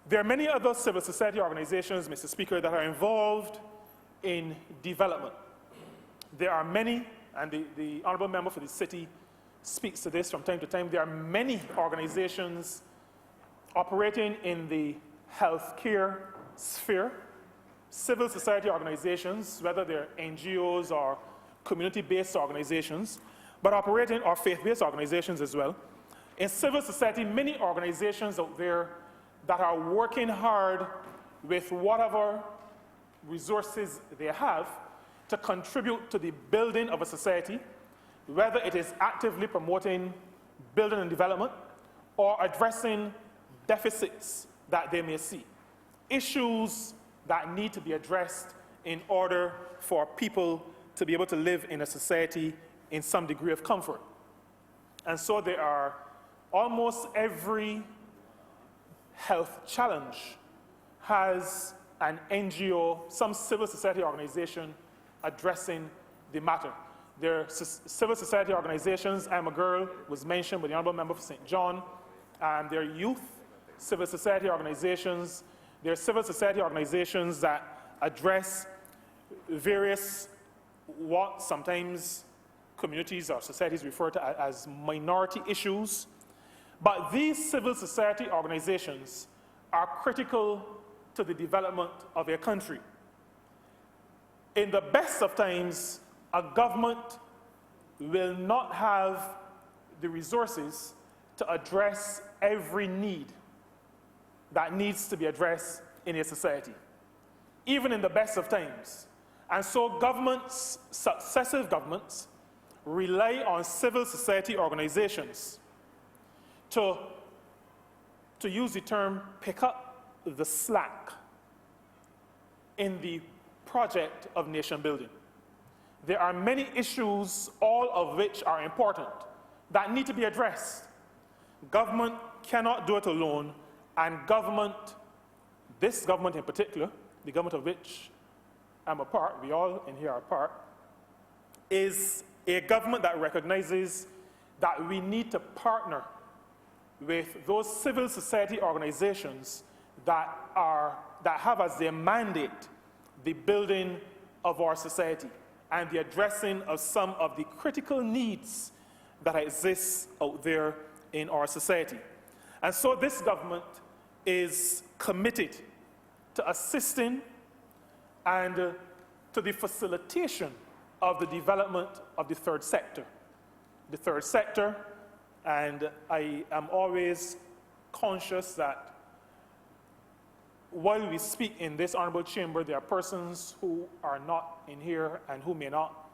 There are many other civil society organizations, Mr. Speaker, that are involved in development. There are many, and the Honourable Member for the City speaks to this from time to time. There are many organizations operating in the healthcare sphere, civil society organizations, whether they're NGOs or community-based organizations, but operating or faith-based organizations as well. In civil society, many organizations out there that are working hard with whatever resources they have to contribute to the building of a society, whether it is actively promoting building and development or addressing deficits that they may see, issues that need to be addressed in order for people to be able to live in a society in some degree of comfort. And so there are almost every health challenge has an NGO, some civil society organization addressing the matter. There are civil society organizations, I'm a Girl was mentioned by the Honourable Member for St. John, and there are youth civil society organizations. There are civil society organizations that address various what sometimes communities or societies refer to as minority issues. But these civil society organizations are critical to the development of a country. In the best of times, a government will not have the resources to address every need that needs to be addressed in a society, even in the best of times. And so governments, successive governments, rely on civil society organizations to use the term, pick up the slack in the project of nation building. There are many issues, all of which are important, that need to be addressed. Government cannot do it alone, and government, this government in particular, the government of which I'm a part, we all in here are a part, is a government that recognizes that we need to partner with those civil society organizations that have as their mandate the building of our society and the addressing of some of the critical needs that exist out there in our society. And so this government is committed to assisting and to the facilitation of the development of the third sector. The third sector, and I am always conscious that while we speak in this honorable chamber, there are persons who are not in here and who may not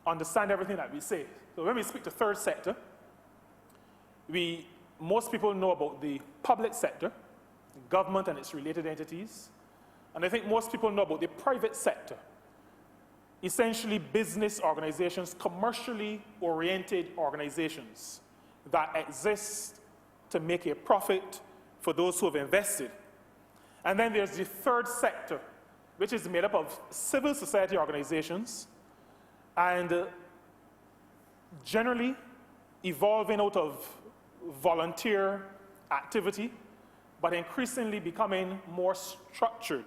understand everything that we say. So when we speak to third sector, most people know about the public sector, government and its related entities, and I think most people know about the private sector, essentially business organizations, commercially oriented organizations that exist to make a profit for those who have invested. And then there's the third sector, which is made up of civil society organizations and generally evolving out of volunteer activity, but increasingly becoming more structured.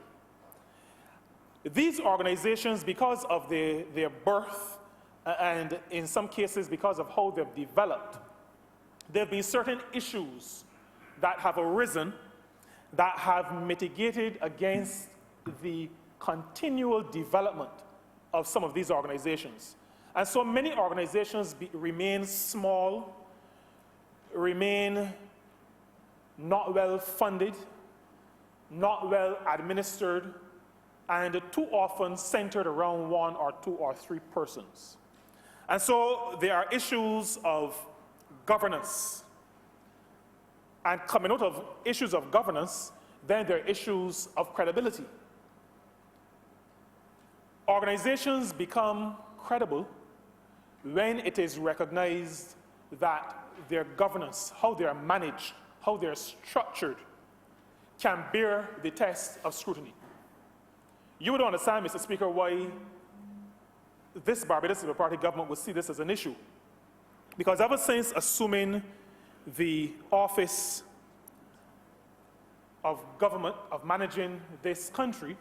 These organizations, because of their birth and in some cases because of how they've developed, there have been certain issues that have arisen that have mitigated against the continual development of some of these organizations. And so many organizations remain small, remain not well funded, not well administered, and too often centered around one or two or three persons. And so there are issues of governance. And coming out of issues of governance, then there are issues of credibility. Organizations become credible when it is recognized that their governance, how they are managed, how they are structured, can bear the test of scrutiny. You would understand, Mr. Speaker, why this Barbados Labour Party government would see this as an issue. Because ever since assuming the office of government, of managing this country,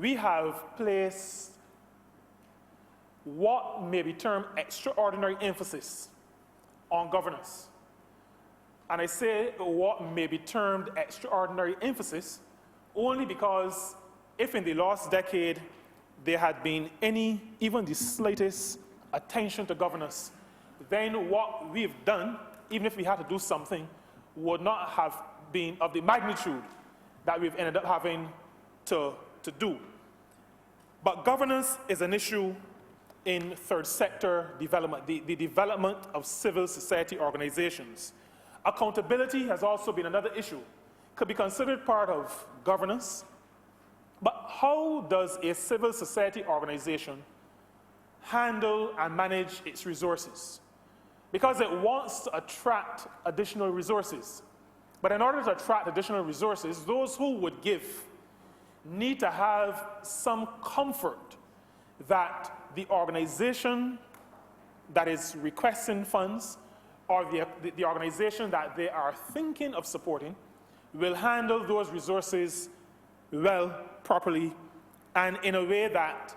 we have placed what may be termed extraordinary emphasis on governance. And I say what may be termed extraordinary emphasis only because if in the last decade there had been any, even the slightest attention to governance, then what we've done, even if we had to do something, would not have been of the magnitude that we've ended up having to do. But governance is an issue in third sector development, the development of civil society organizations. Accountability has also been another issue, could be considered part of governance. But how does a civil society organization handle and manage its resources? Because it wants to attract additional resources. But in order to attract additional resources, those who would give need to have some comfort that the organization that is requesting funds or the organization that they are thinking of supporting will handle those resources well, properly, and in a way that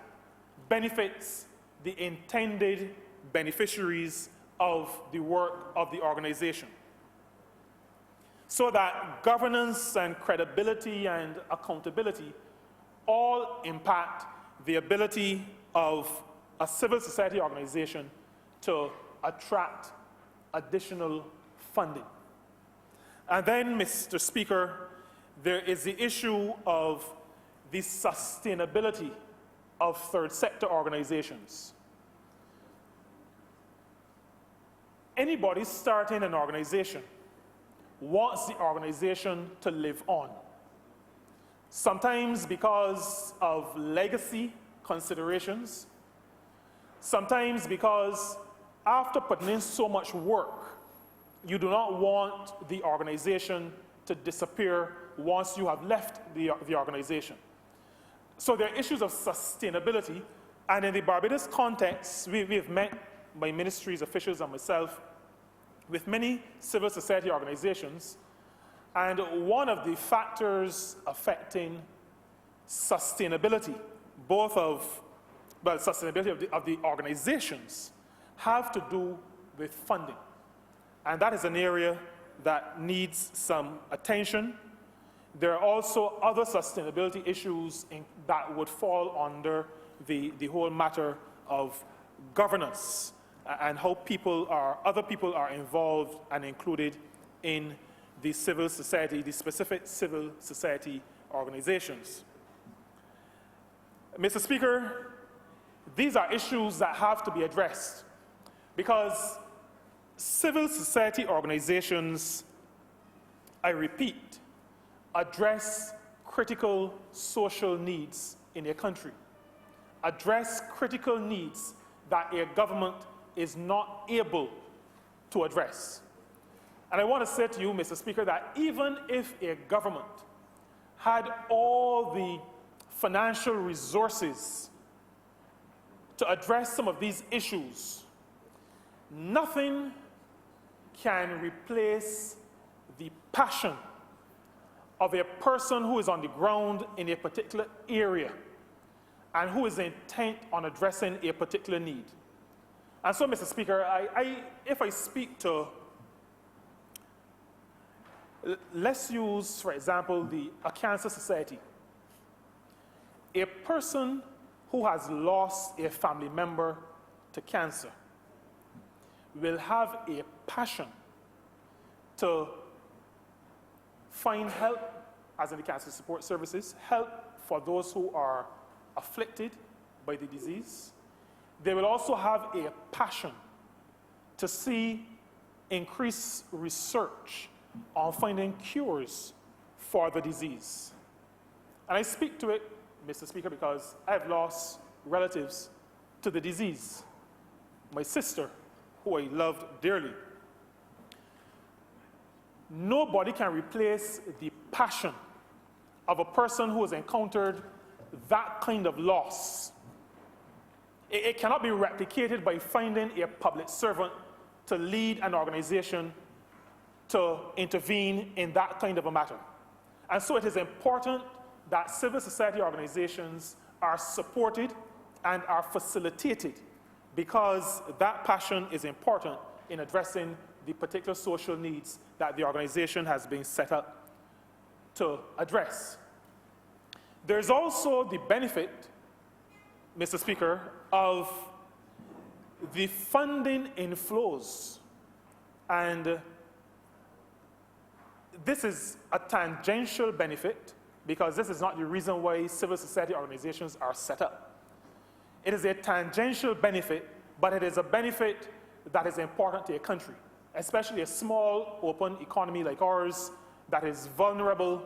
benefits the intended beneficiaries of the work of the organization. So that governance and credibility and accountability all impact the ability of a civil society organization to attract additional funding. And then, Mr. Speaker, there is the issue of the sustainability of third sector organizations. Anybody starting an organization wants the organization to live on. Sometimes because of legacy considerations, sometimes because after putting in so much work, you do not want the organization to disappear once you have left the organization. So there are issues of sustainability, and in the Barbados context, we have met, my ministry's officials and myself, with many civil society organizations, and one of the factors affecting sustainability, both of, well, sustainability of the organizations, have to do with funding. And that is an area that needs some attention. There are also other sustainability issues that would fall under the whole matter of governance and how other people are involved and included in the civil society, the specific civil society organizations. Mr. Speaker, these are issues that have to be addressed because civil society organizations, I repeat, address critical social needs in a country, address critical needs that a government is not able to address. And I want to say to you, Mr. Speaker, that even if a government had all the financial resources to address some of these issues, nothing can replace the passion of a person who is on the ground in a particular area and who is intent on addressing a particular need. And so, Mr. Speaker, if I speak to, let's use, for example, a cancer society. A person who has lost a family member to cancer will have a passion to find help, as in the cancer support services, help for those who are afflicted by the disease. They will also have a passion to see increased research on finding cures for the disease. And I speak to it, Mr. Speaker, because I have lost relatives to the disease. My sister, who I loved dearly. Nobody can replace the passion of a person who has encountered that kind of loss. It cannot be replicated by finding a public servant to lead an organization to intervene in that kind of a matter. And so it is important that civil society organizations are supported and are facilitated because that passion is important in addressing the particular social needs that the organization has been set up to address. There's also the benefit, Mr. Speaker, of the funding inflows. And this is a tangential benefit because this is not the reason why civil society organizations are set up. It is a tangential benefit, but it is a benefit that is important to a country, especially a small, open economy like ours that is vulnerable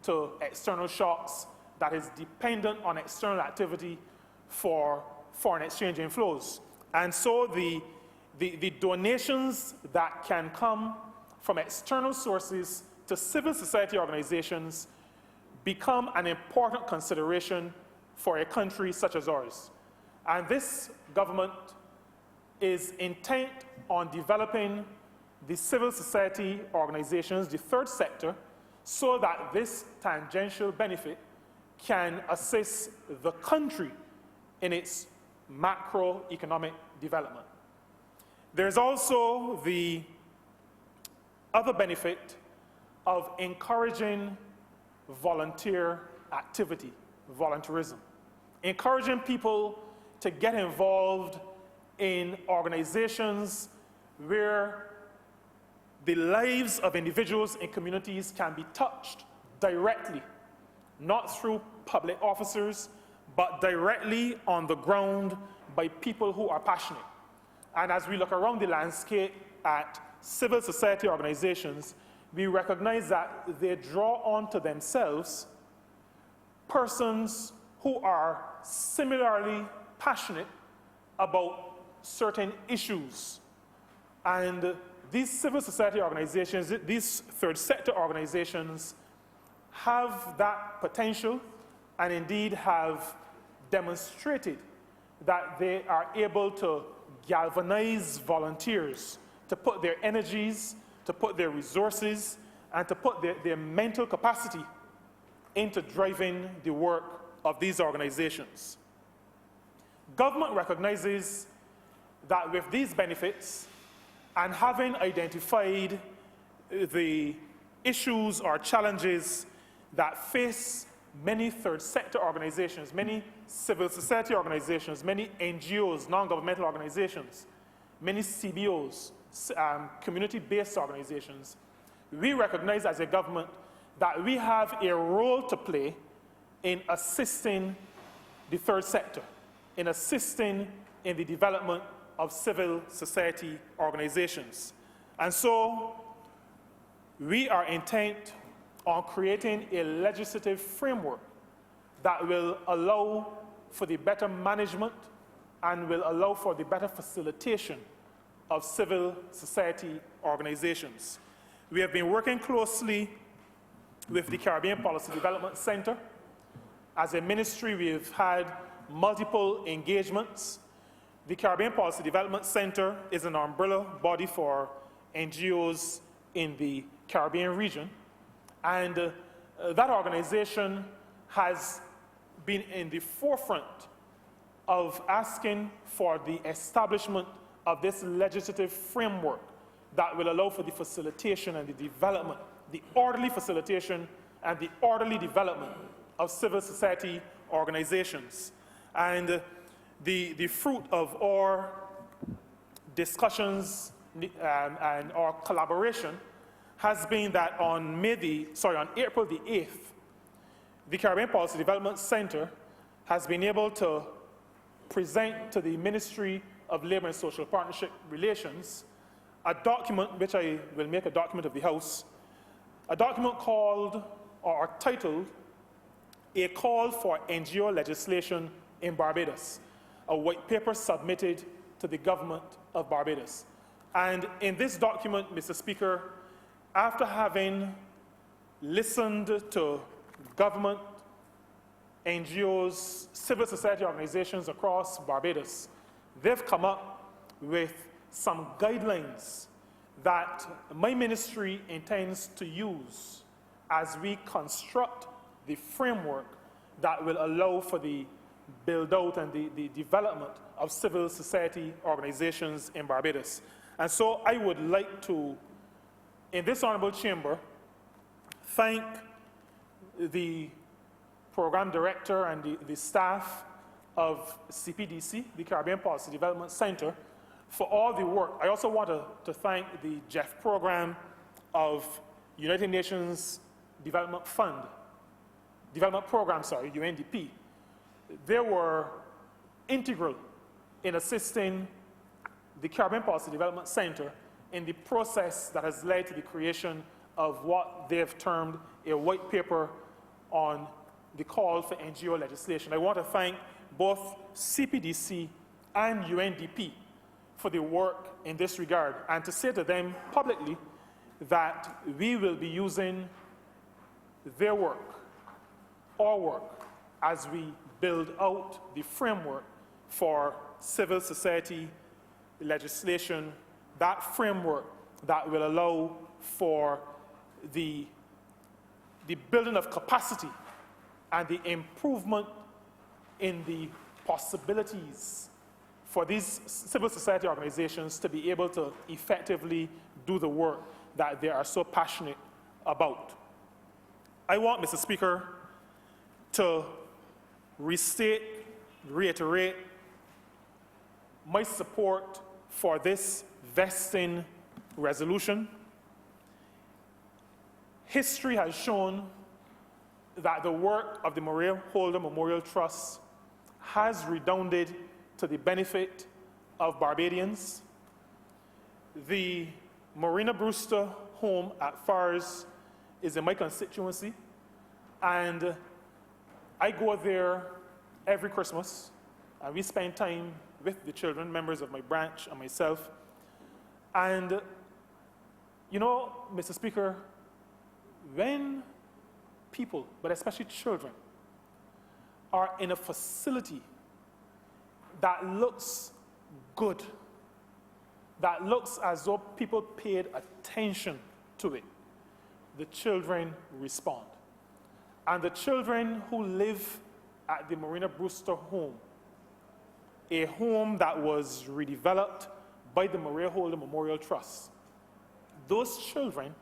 to external shocks, that is dependent on external activity for foreign exchange inflows. And so the donations that can come from external sources to civil society organizations become an important consideration for a country such as ours. And this government is intent on developing the civil society organizations, the third sector, so that this tangential benefit can assist the country in its macroeconomic development. There's also the other benefit of encouraging volunteer activity, volunteerism, encouraging people to get involved in organizations where the lives of individuals and communities can be touched directly, not through public officers, but directly on the ground by people who are passionate. And as we look around the landscape at civil society organizations, we recognize that they draw onto themselves persons who are similarly passionate about certain issues. And these civil society organizations, these third sector organizations, have that potential and indeed have demonstrated that they are able to galvanize volunteers to put their energies, to put their resources, and to put their mental capacity into driving the work of these organizations. Government recognizes that with these benefits, and having identified the issues or challenges that face many third sector organizations, many civil society organizations, many NGOs, non-governmental organizations, many CBOs, community-based organizations, we recognize as a government that we have a role to play in assisting the third sector, in assisting in the development of civil society organizations. And so we are intent on creating a legislative framework that will allow for the better management and will allow for the better facilitation of civil society organizations. We have been working closely with the Caribbean Policy Development Center. As a ministry, we've had multiple engagements. The Caribbean Policy Development Center is an umbrella body for NGOs in the Caribbean region. And that organization has been in the forefront of asking for the establishment of this legislative framework that will allow for the facilitation and the development, the orderly facilitation and the orderly development of civil society organizations. And the fruit of our discussions and our collaboration has been that on April the 8th, the Caribbean Policy Development Center has been able to present to the Ministry of Labour and Social Partnership Relations a document, which I will make a document of the House, a document called, or titled, A Call for NGO Legislation in Barbados, a white paper submitted to the government of Barbados. And in this document, Mr. Speaker, after having listened to government, NGOs, civil society organizations across Barbados, they've come up with some guidelines that my ministry intends to use as we construct the framework that will allow for the build out and the development of civil society organizations in Barbados. And so I would like to, in this honorable chamber, thank the program director and the staff of CPDC, the Caribbean Policy Development Center, for all the work. I also want to thank the JEF program of United Nations Development Program, UNDP. They were integral in assisting the Caribbean Policy Development Center in the process that has led to the creation of what they've termed a white paper on the call for NGO legislation. I want to thank both CPDC and UNDP for the work in this regard, and to say to them publicly that we will be using their work, our work, as we build out the framework for civil society legislation, that framework that will allow for the building of capacity and the improvement in the possibilities for these civil society organizations to be able to effectively do the work that they are so passionate about. I want, Mr. Speaker, to reiterate my support for this vesting resolution. History has shown that the work of the Maria Holder Memorial Trust has redounded to the benefit of Barbadians. The Marina Brewster home at Fars is in my constituency, and I go there every Christmas, and we spend time with the children, members of my branch and myself. And, you know, Mr. Speaker, when people, but especially children, are in a facility that looks good, that looks as though people paid attention to it, the children respond. And the children who live at the Marina Brewster home, a home that was redeveloped by the Maria Holder Memorial Trust, those children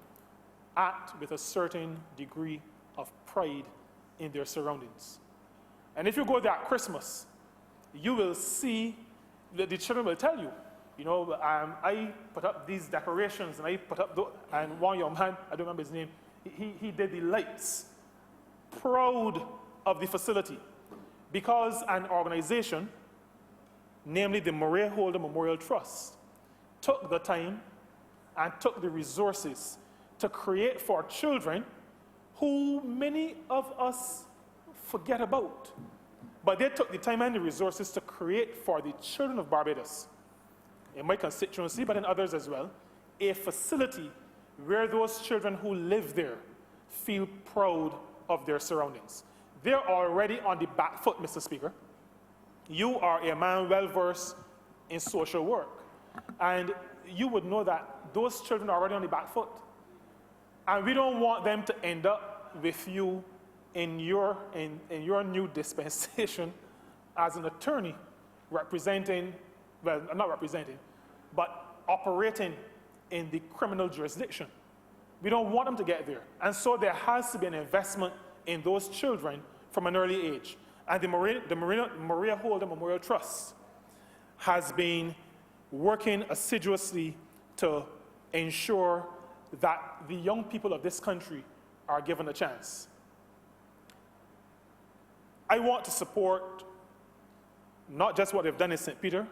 act with a certain degree of pride in their surroundings. And if you go there at Christmas, you will see that the children will tell you, you know, I put up these decorations, and I put up, and one young man, I don't remember his name, he did the lights, proud of the facility, because an organization, namely the Maria Holder Memorial Trust, took the time and took the resources to create for children who many of us forget about. But they took the time and the resources to create for the children of Barbados, in my constituency, but in others as well, a facility where those children who live there feel proud of their surroundings. They're already on the back foot, Mr. Speaker. You are a man well-versed in social work, and you would know that those children are already on the back foot. And we don't want them to end up with you in your new dispensation as an attorney representing, well, not representing, but operating in the criminal jurisdiction. We don't want them to get there. And so there has to be an investment in those children from an early age. And the Maria Holder Memorial Trust has been working assiduously to ensure that the young people of this country are given a chance. I want to support not just what they've done in St. Peter,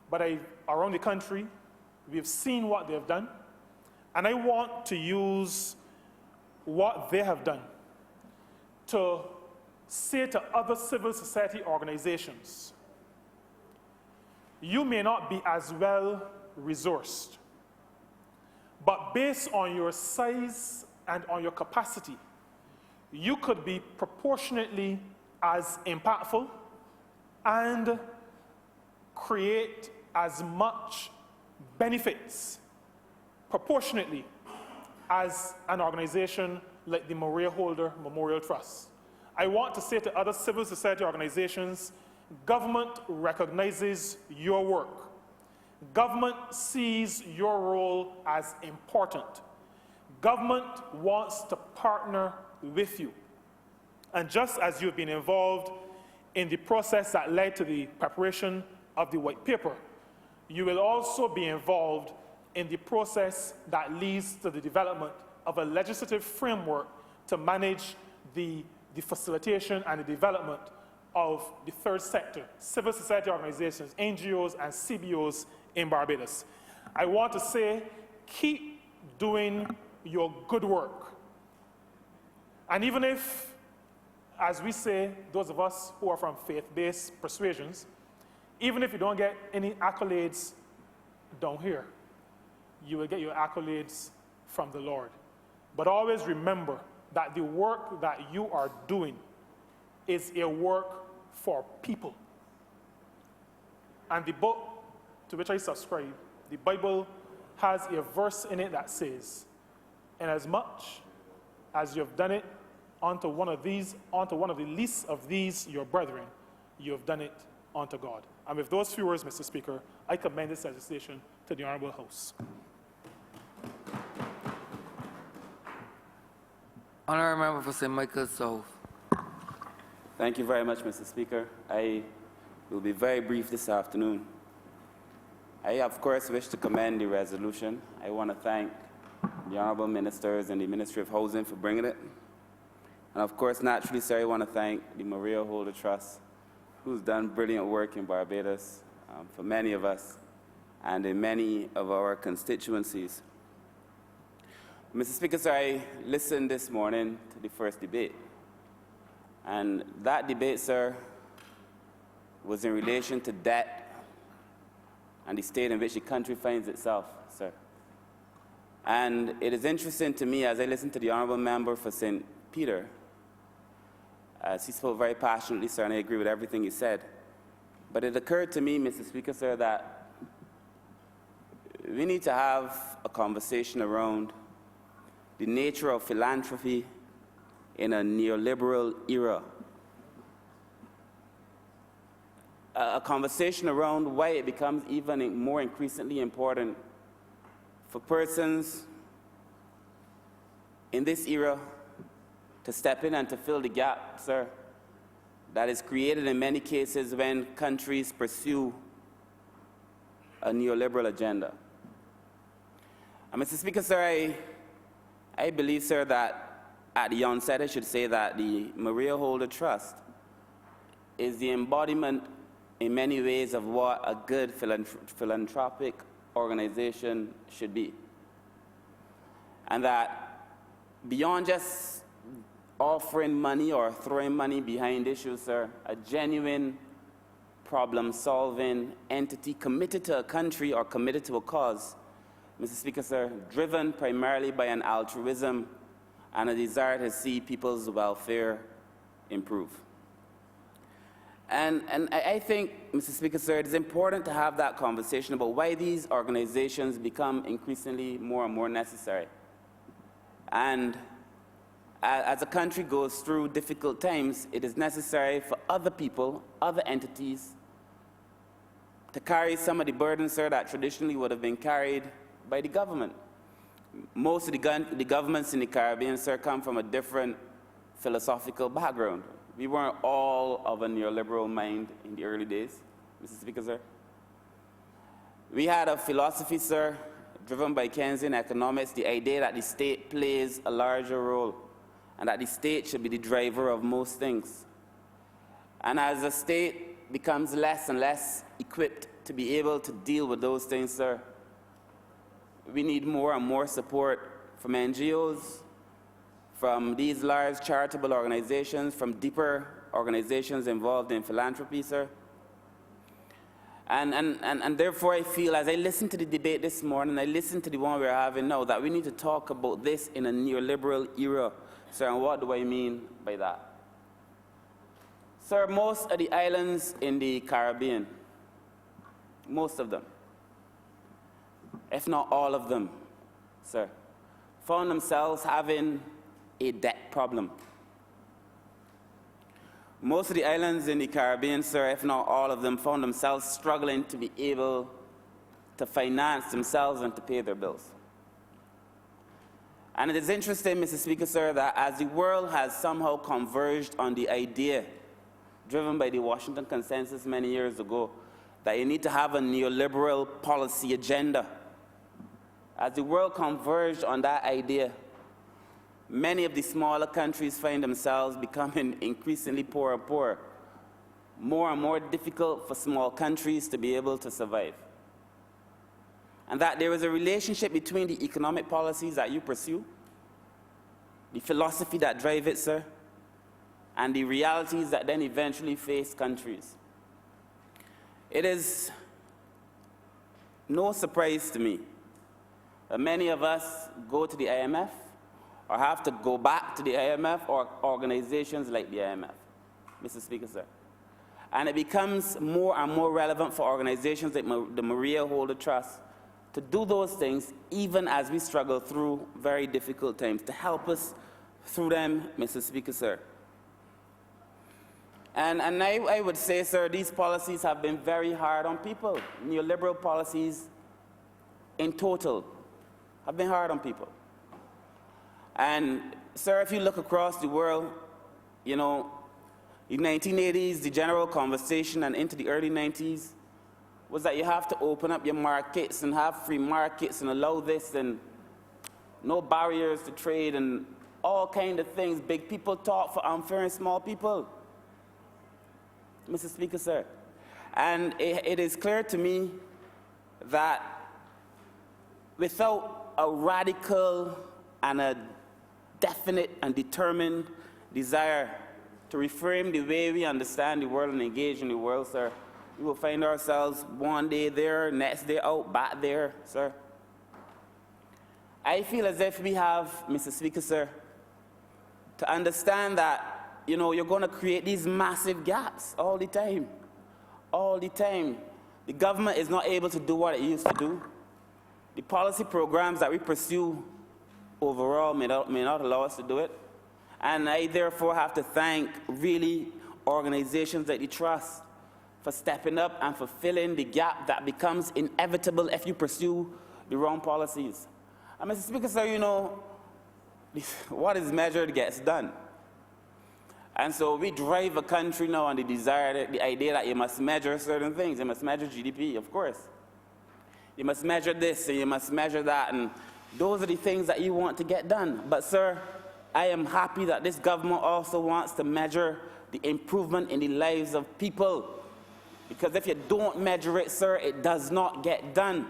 but around the country. We've seen what they've done, and I want to use what they have done to say to other civil society organizations, you may not be as well resourced, but based on your size and on your capacity, you could be proportionately as impactful and create as much benefits proportionately as an organization like the Maria Holder Memorial Trust. I want to say to other civil society organizations, government recognizes your work. Government sees your role as important. Government wants to partner with you. And just as you've been involved in the process that led to the preparation of the white paper, you will also be involved in the process that leads to the development of a legislative framework to manage the facilitation and the development of the third sector, civil society organizations, NGOs, and CBOs in Barbados. I want to say, keep doing your good work. And even if, as we say, those of us who are from faith-based persuasions, even if you don't get any accolades down here, you will get your accolades from the Lord. But always remember that the work that you are doing is a work for people. And the book to which I subscribe, the Bible, has a verse in it that says, "Inasmuch as you have done it unto one of the least of these your brethren, you have done it unto God." And with those few words, Mr. Speaker, I commend this legislation to the Honourable House. Honourable Member for St. Michael South. Thank you very much, Mr. Speaker. I will be very brief this afternoon. I, of course, wish to commend the resolution. I want to thank the Honourable Ministers and the Ministry of Housing for bringing it. And of course, naturally, sir, I want to thank the Maria Holder Trust, who's done brilliant work in Barbados for many of us and in many of our constituencies. Mr. Speaker, sir, I listened this morning to the first debate. And that debate, sir, was in relation to debt and the state in which the country finds itself, sir. And it is interesting to me as I listen to the Honourable Member for St. Peter, as he spoke very passionately, sir, and I agree with everything he said. But it occurred to me, Mr. Speaker, sir, that we need to have a conversation around the nature of philanthropy in a neoliberal era. A conversation around why it becomes even more increasingly important for persons in this era to step in and to fill the gap, sir, that is created in many cases when countries pursue a neoliberal agenda. And Mr. Speaker, sir, I believe, sir, that at the onset I should say that the Maria Holder Trust is the embodiment in many ways of what a good philanthropic organization should be. And that beyond just offering money or throwing money behind issues, sir, a genuine problem-solving entity committed to a country or committed to a cause, Mr. Speaker, sir, driven primarily by an altruism and a desire to see people's welfare improve. And I think, Mr. Speaker, sir, it is important to have that conversation about why these organizations become increasingly more and more necessary. And as a country goes through difficult times, it is necessary for other people, other entities, to carry some of the burdens, sir, that traditionally would have been carried by the government. Most of the governments in the Caribbean, sir, come from a different philosophical background. We weren't all of a neoliberal mind in the early days, Mr. Speaker, sir. We had a philosophy, sir, driven by Keynesian economics, the idea that the state plays a larger role and that the state should be the driver of most things. And as the state becomes less and less equipped to be able to deal with those things, sir, we need more and more support from NGOs, from these large charitable organizations, from deeper organizations involved in philanthropy, sir. And therefore I feel, as I listen to the debate this morning, I listen to the one we're having now, that we need to talk about this in a neoliberal era. Sir, and what do I mean by that? Sir, most of the islands in the Caribbean, most of them, if not all of them, sir, found themselves having a debt problem. Most of the islands in the Caribbean, sir, if not all of them, found themselves struggling to be able to finance themselves and to pay their bills. And it is interesting, Mr. Speaker, sir, that as the world has somehow converged on the idea, driven by the Washington Consensus many years ago, that you need to have a neoliberal policy agenda. As the world converged on that idea, many of the smaller countries find themselves becoming increasingly poorer and poorer. More and more difficult for small countries to be able to survive. And that there is a relationship between the economic policies that you pursue, the philosophy that drive it, sir, and the realities that then eventually face countries. It is no surprise to me that many of us go to the IMF or have to go back to the IMF or organizations like the IMF, Mr. Speaker, sir. And it becomes more and more relevant for organizations like the Maria Holder Trust to do those things even as we struggle through very difficult times, to help us through them, Mr. Speaker, sir. And I would say, sir, these policies have been very hard on people. Neoliberal policies in total have been hard on people. And, sir, if you look across the world, you know, in the 1980s, the general conversation and into the early 90s was that you have to open up your markets and have free markets and allow this and no barriers to trade and all kind of things. Big people talk for unfair and small people, Mr. Speaker, sir. And it is clear to me that without a radical and a definite and determined desire to reframe the way we understand the world and engage in the world, sir, we will find ourselves one day there, next day out, back there, sir. I feel as if we have, Mr. Speaker, sir, to understand that, you know, you're going to create these massive gaps all the time. All the time. The government is not able to do what it used to do. The policy programs that we pursue overall may not allow us to do it. And I therefore have to thank really organizations like the Trust for stepping up and for filling the gap that becomes inevitable if you pursue the wrong policies. And Mr. Speaker, sir, you know, what is measured gets done. And so we drive a country now on the desire, the idea that you must measure certain things. You must measure GDP, of course. You must measure this and you must measure that, and those are the things that you want to get done. But, sir, I am happy that this government also wants to measure the improvement in the lives of people. Because if you don't measure it, sir, it does not get done.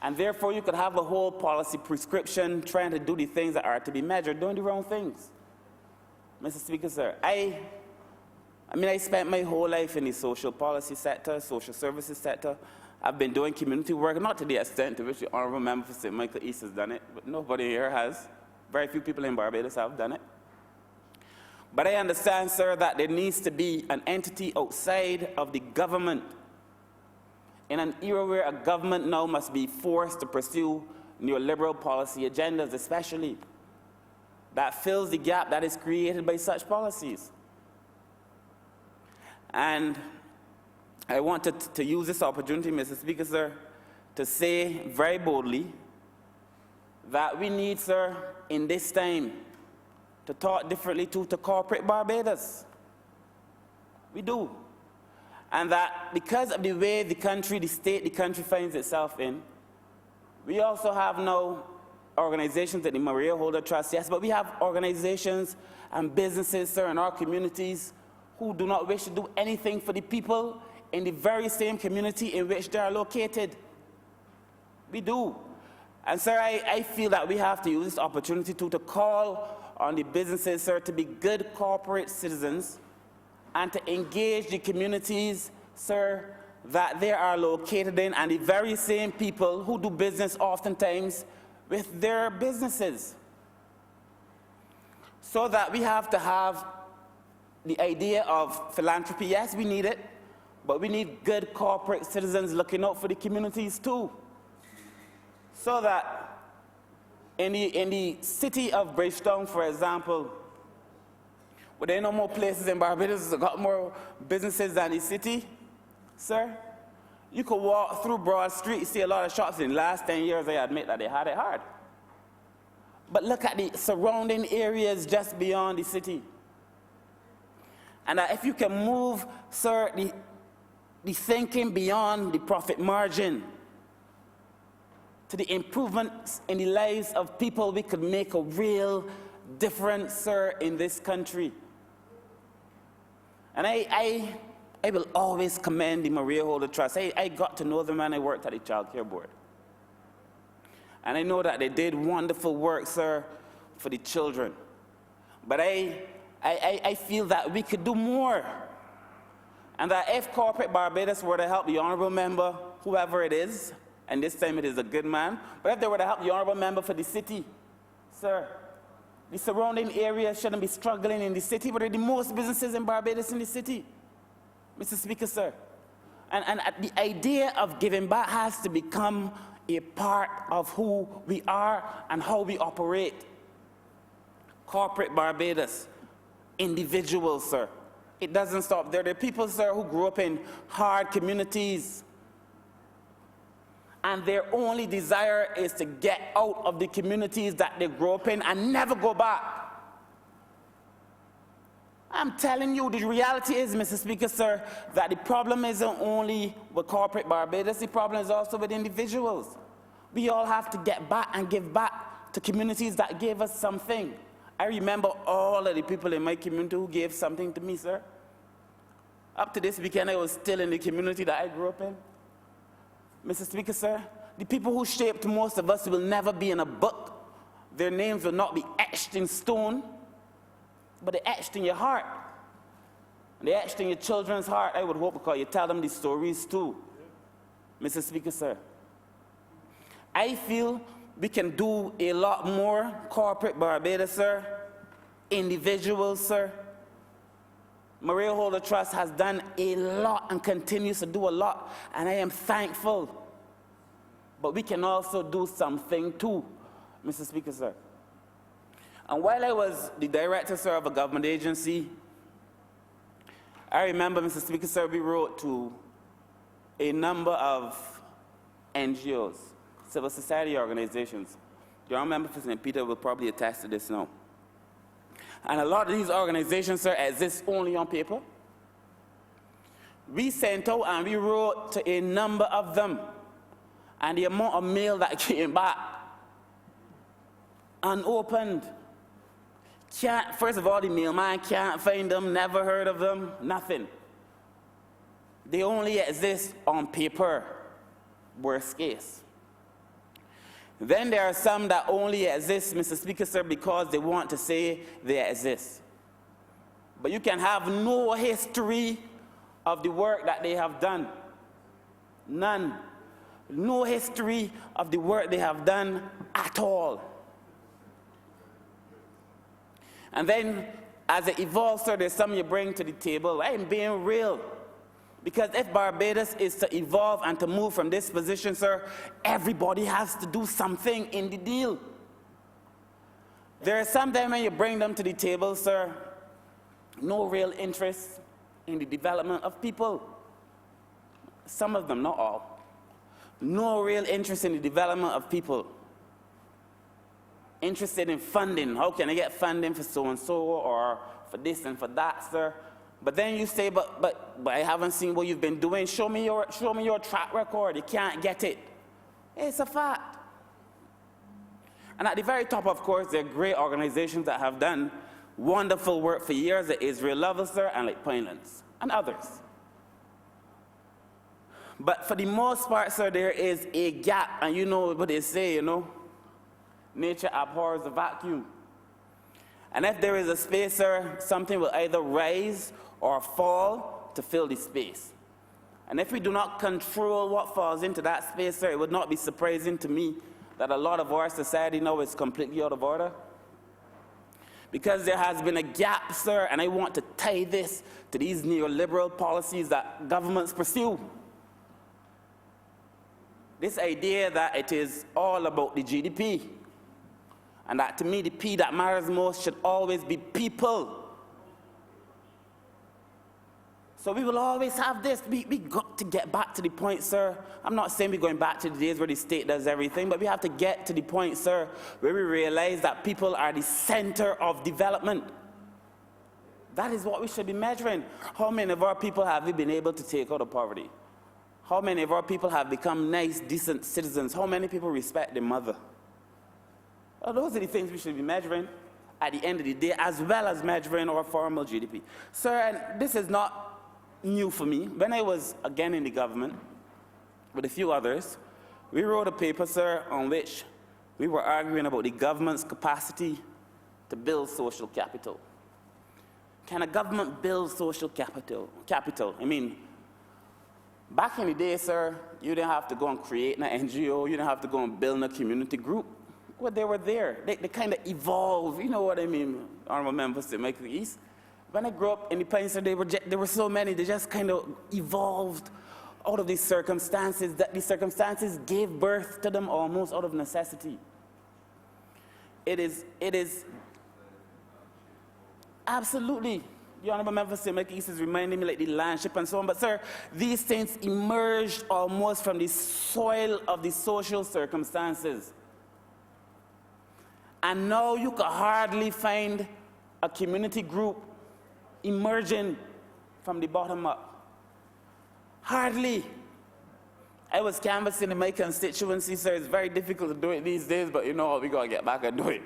And therefore, you could have a whole policy prescription trying to do the things that are to be measured, doing the wrong things. Mr. Speaker, sir, I spent my whole life in the social policy sector, social services sector. I've been doing community work, not to the extent to which the Honourable Member for St. Michael East has done it, but nobody here has. Very few people in Barbados have done it. But I understand, sir, that there needs to be an entity outside of the government in an era where a government now must be forced to pursue neoliberal policy agendas, especially, that fills the gap that is created by such policies. And I wanted to use this opportunity, Mr. Speaker, sir, to say very boldly that we need, sir, in this time, to talk differently to corporate Barbados. We do. And that because of the way the country, the state the country finds itself in, we also have now organizations like the Maria Holder Trust, yes, but we have organizations and businesses, sir, in our communities who do not wish to do anything for the people in the very same community in which they are located. We do. And, sir, I feel that we have to use this opportunity to call on the businesses, sir, to be good corporate citizens and to engage the communities, sir, that they are located in, and the very same people who do business oftentimes with their businesses. So that we have to have the idea of philanthropy. Yes, we need it, but we need good corporate citizens looking out for the communities too. So that in the city of Bridgetown, for example, But there ain't no more places in Barbados that got more businesses than the city, sir. You could walk through Broad Street, see a lot of shops. In the last 10 years, they admit that they had it hard. But look at the surrounding areas just beyond the city. And if you can move, sir, the thinking beyond the profit margin to the improvements in the lives of people, we could make a real difference, sir, in this country. And I will always commend the Maria Holder Trust. I got to know them when I worked at the Child Care Board. And I know that they did wonderful work, sir, for the children. But I feel that we could do more. And that if Corporate Barbados were to help the Honourable Member, whoever it is, and this time it is a good man, but if they were to help the Honourable Member for the city, sir, the surrounding areas shouldn't be struggling in the city, but there are the most businesses in Barbados in the city, Mr. Speaker, sir. And the idea of giving back has to become a part of who we are and how we operate. Corporate Barbados, individuals, sir. It doesn't stop there. There are people, sir, who grew up in hard communities, and their only desire is to get out of the communities that they grew up in and never go back. I'm telling you, the reality is, Mr. Speaker, sir, that the problem isn't only with Corporate Barbados, the problem is also with individuals. We all have to get back and give back to communities that gave us something. I remember all of the people in my community who gave something to me, sir. Up to this weekend, I was still in the community that I grew up in. Mr. Speaker, sir, the people who shaped most of us will never be in a book. Their names will not be etched in stone, but they're etched in your heart. And they're etched in your children's heart, I would hope, because you tell them these stories too. Mr. Speaker, sir, I feel we can do a lot more. Corporate Barbados, sir, individuals, sir. Maria Holder Trust has done a lot and continues to do a lot, and I am thankful. But we can also do something too, Mr. Speaker, sir. And while I was the director, sir, of a government agency, I remember, Mr. Speaker, sir, we wrote to a number of NGOs, civil society organizations. Your member for St. Peter will probably attest to this now. And a lot of these organizations, sir, exist only on paper. We sent out and we wrote to a number of them. And the amount of mail that came back, unopened. First of all, the mailman can't find them, never heard of them, nothing. They only exist on paper, worst case. Then there are some that only exist, Mr. Speaker, sir, because they want to say they exist. But you can have no history of the work that they have done. None. No history of the work they have done at all. And then, as it evolves, sir, there's some you bring to the table. I'm being real. Because if Barbados is to evolve and to move from this position, sir, everybody has to do something in the deal. There is sometimes when you bring them to the table, sir, no real interest in the development of people. Some of them, not all. No real interest in the development of people. Interested in funding. How can I get funding for so-and-so or for this and for that, sir? But then you say, but I haven't seen what you've been doing. Show me your track record. You can't get it. It's a fact. And at the very top, of course, there are great organizations that have done wonderful work for years at Israel Level, sir, and like Pinelands, and others. But for the most part, sir, there is a gap, and you know what they say, you know, nature abhors a vacuum. And if there is a space, sir, something will either rise or fall to fill the space. And if we do not control what falls into that space, sir, it would not be surprising to me that a lot of our society now is completely out of order. Because there has been a gap, sir, and I want to tie this to these neoliberal policies that governments pursue. This idea that it is all about the GDP, and that to me the P that matters most should always be people. So we will always have this. We got to get back to the point, sir. I'm not saying we're going back to the days where the state does everything, but we have to get to the point, sir, where we realize that people are the center of development. That is what we should be measuring. How many of our people have we been able to take out of poverty? How many of our people have become nice, decent citizens? How many people respect their mother? Well, those are the things we should be measuring at the end of the day, as well as measuring our formal GDP. Sir, and this is not new for me. When I was again in the government with a few others, we wrote a paper, sir, on which we were arguing about the government's capacity to build social capital. Can a government build social capital? I mean, back in the day, sir, you didn't have to go and create an NGO, you didn't have to go and build a community group. Well, they were there. They kind of evolved, you know what I mean, Honourable Member for St. East. When I grew up in the Plains, there were so many, they just kind of evolved out of these circumstances, that these circumstances gave birth to them almost out of necessity. It is absolutely, the Honourable Member for St. East is reminding me like the landship and so on, but sir, these things emerged almost from the soil of the social circumstances. And now you can hardly find a community group emerging from the bottom up. Hardly. I was canvassing in my constituency, sir. It's very difficult to do it these days, but you know what, we gotta get back and do it.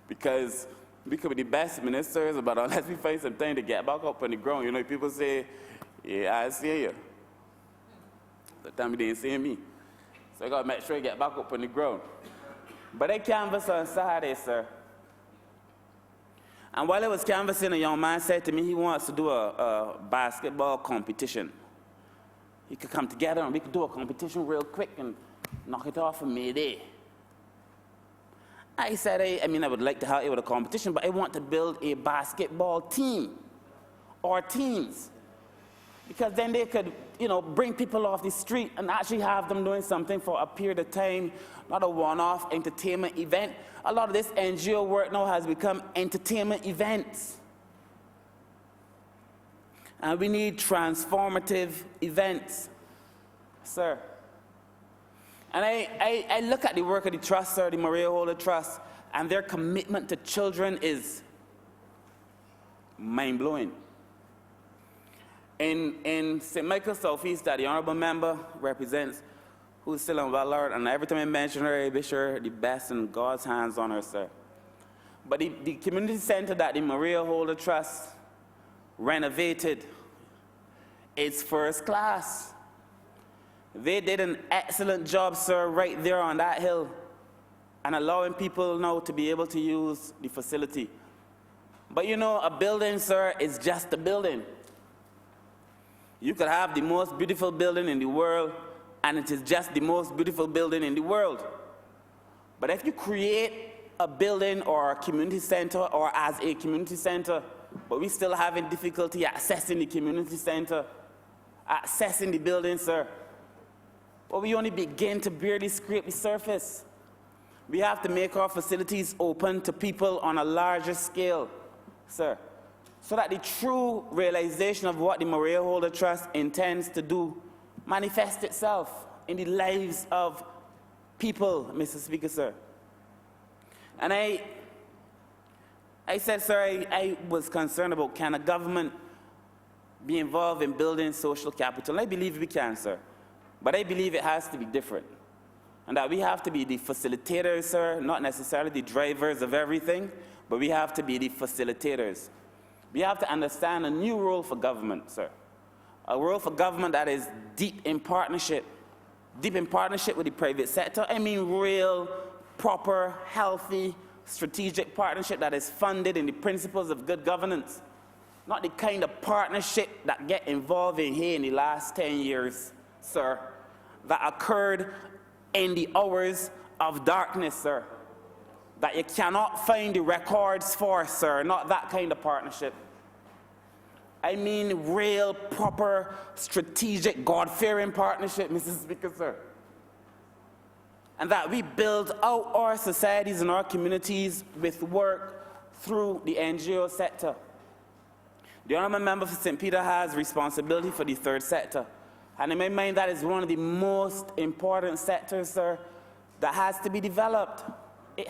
Because we could be the best ministers, but unless we find some time to get back up on the ground, you know, people say, yeah, I see you. That time they didn't see me. So I gotta make sure I get back up on the ground. But I canvassed on Saturday, sir. And while I was canvassing, a young man said to me he wants to do a basketball competition. He could come together and we could do a competition real quick and knock it off for May Day. I said, I would like to help you with a competition, but I want to build a basketball team or teams. Because then they could, you know, bring people off the street and actually have them doing something for a period of time, not a one-off entertainment event. A lot of this NGO work now has become entertainment events. And we need transformative events, sir. And I look at the work of the trust, sir, the Maria Holder Trust, and their commitment to children is mind-blowing. In St. Michael Southeast, that the Honourable Member represents, who's still on Ballard, and every time I mention her, I wish her the best in God's hands on her, sir. But the community center that the Maria Holder Trust renovated, it's first class. They did an excellent job, sir, right there on that hill, and allowing people now to be able to use the facility. But you know, a building, sir, is just a building. You could have the most beautiful building in the world, and it is just the most beautiful building in the world. But if you create a building or a community center or as a community center, but we still having difficulty accessing the community center, accessing the building, sir, well, we only begin to barely scrape the surface. We have to make our facilities open to people on a larger scale, sir, so that the true realization of what the Maria Holder Trust intends to do manifests itself in the lives of people, Mr. Speaker, sir. And I said, sir, I was concerned about, can a government be involved in building social capital? And I believe we can, sir. But I believe it has to be different. And that we have to be the facilitators, sir, not necessarily the drivers of everything, but we have to be the facilitators. We have to understand a new role for government, sir. A role for government that is deep in partnership with the private sector. I mean real, proper, healthy, strategic partnership that is funded in the principles of good governance. Not the kind of partnership that get involved in here in the last 10 years, sir, that occurred in the hours of darkness, sir, that you cannot find the records for, sir, not that kind of partnership. I mean real, proper, strategic, God-fearing partnership, Mr. Speaker, sir. And that we build out our societies and our communities with work through the NGO sector. The honourable member for St. Peter has responsibility for the third sector. And in my mind, that is one of the most important sectors, sir, that has to be developed. It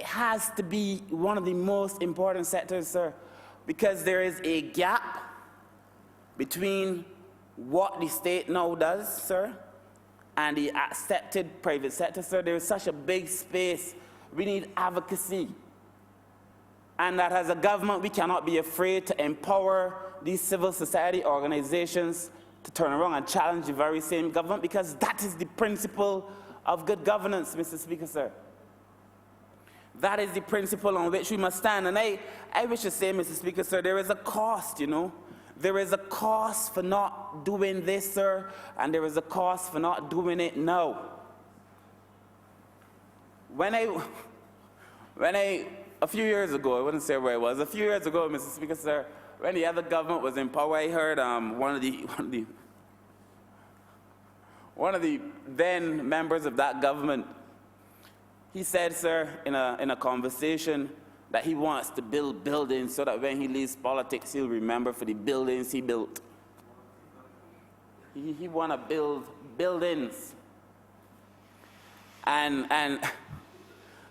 has to be one of the most important sectors, sir, because there is a gap between what the state now does, sir, and the accepted private sector, sir. There is such a big space. We need advocacy. And that as a government, we cannot be afraid to empower these civil society organizations to turn around and challenge the very same government, because that is the principle of good governance, Mr. Speaker, sir. That is the principle on which we must stand. And I wish to say, Mr. Speaker, sir, there is a cost, you know. There is a cost for not doing this, sir, and there is a cost for not doing it now. A few years ago, I wouldn't say where it was, a few years ago, Mr. Speaker, sir, when the other government was in power, I heard one of the then members of that government, he said, sir, in a conversation, that he wants to build buildings so that when he leaves politics, he'll remember for the buildings he built. He want to build buildings. And I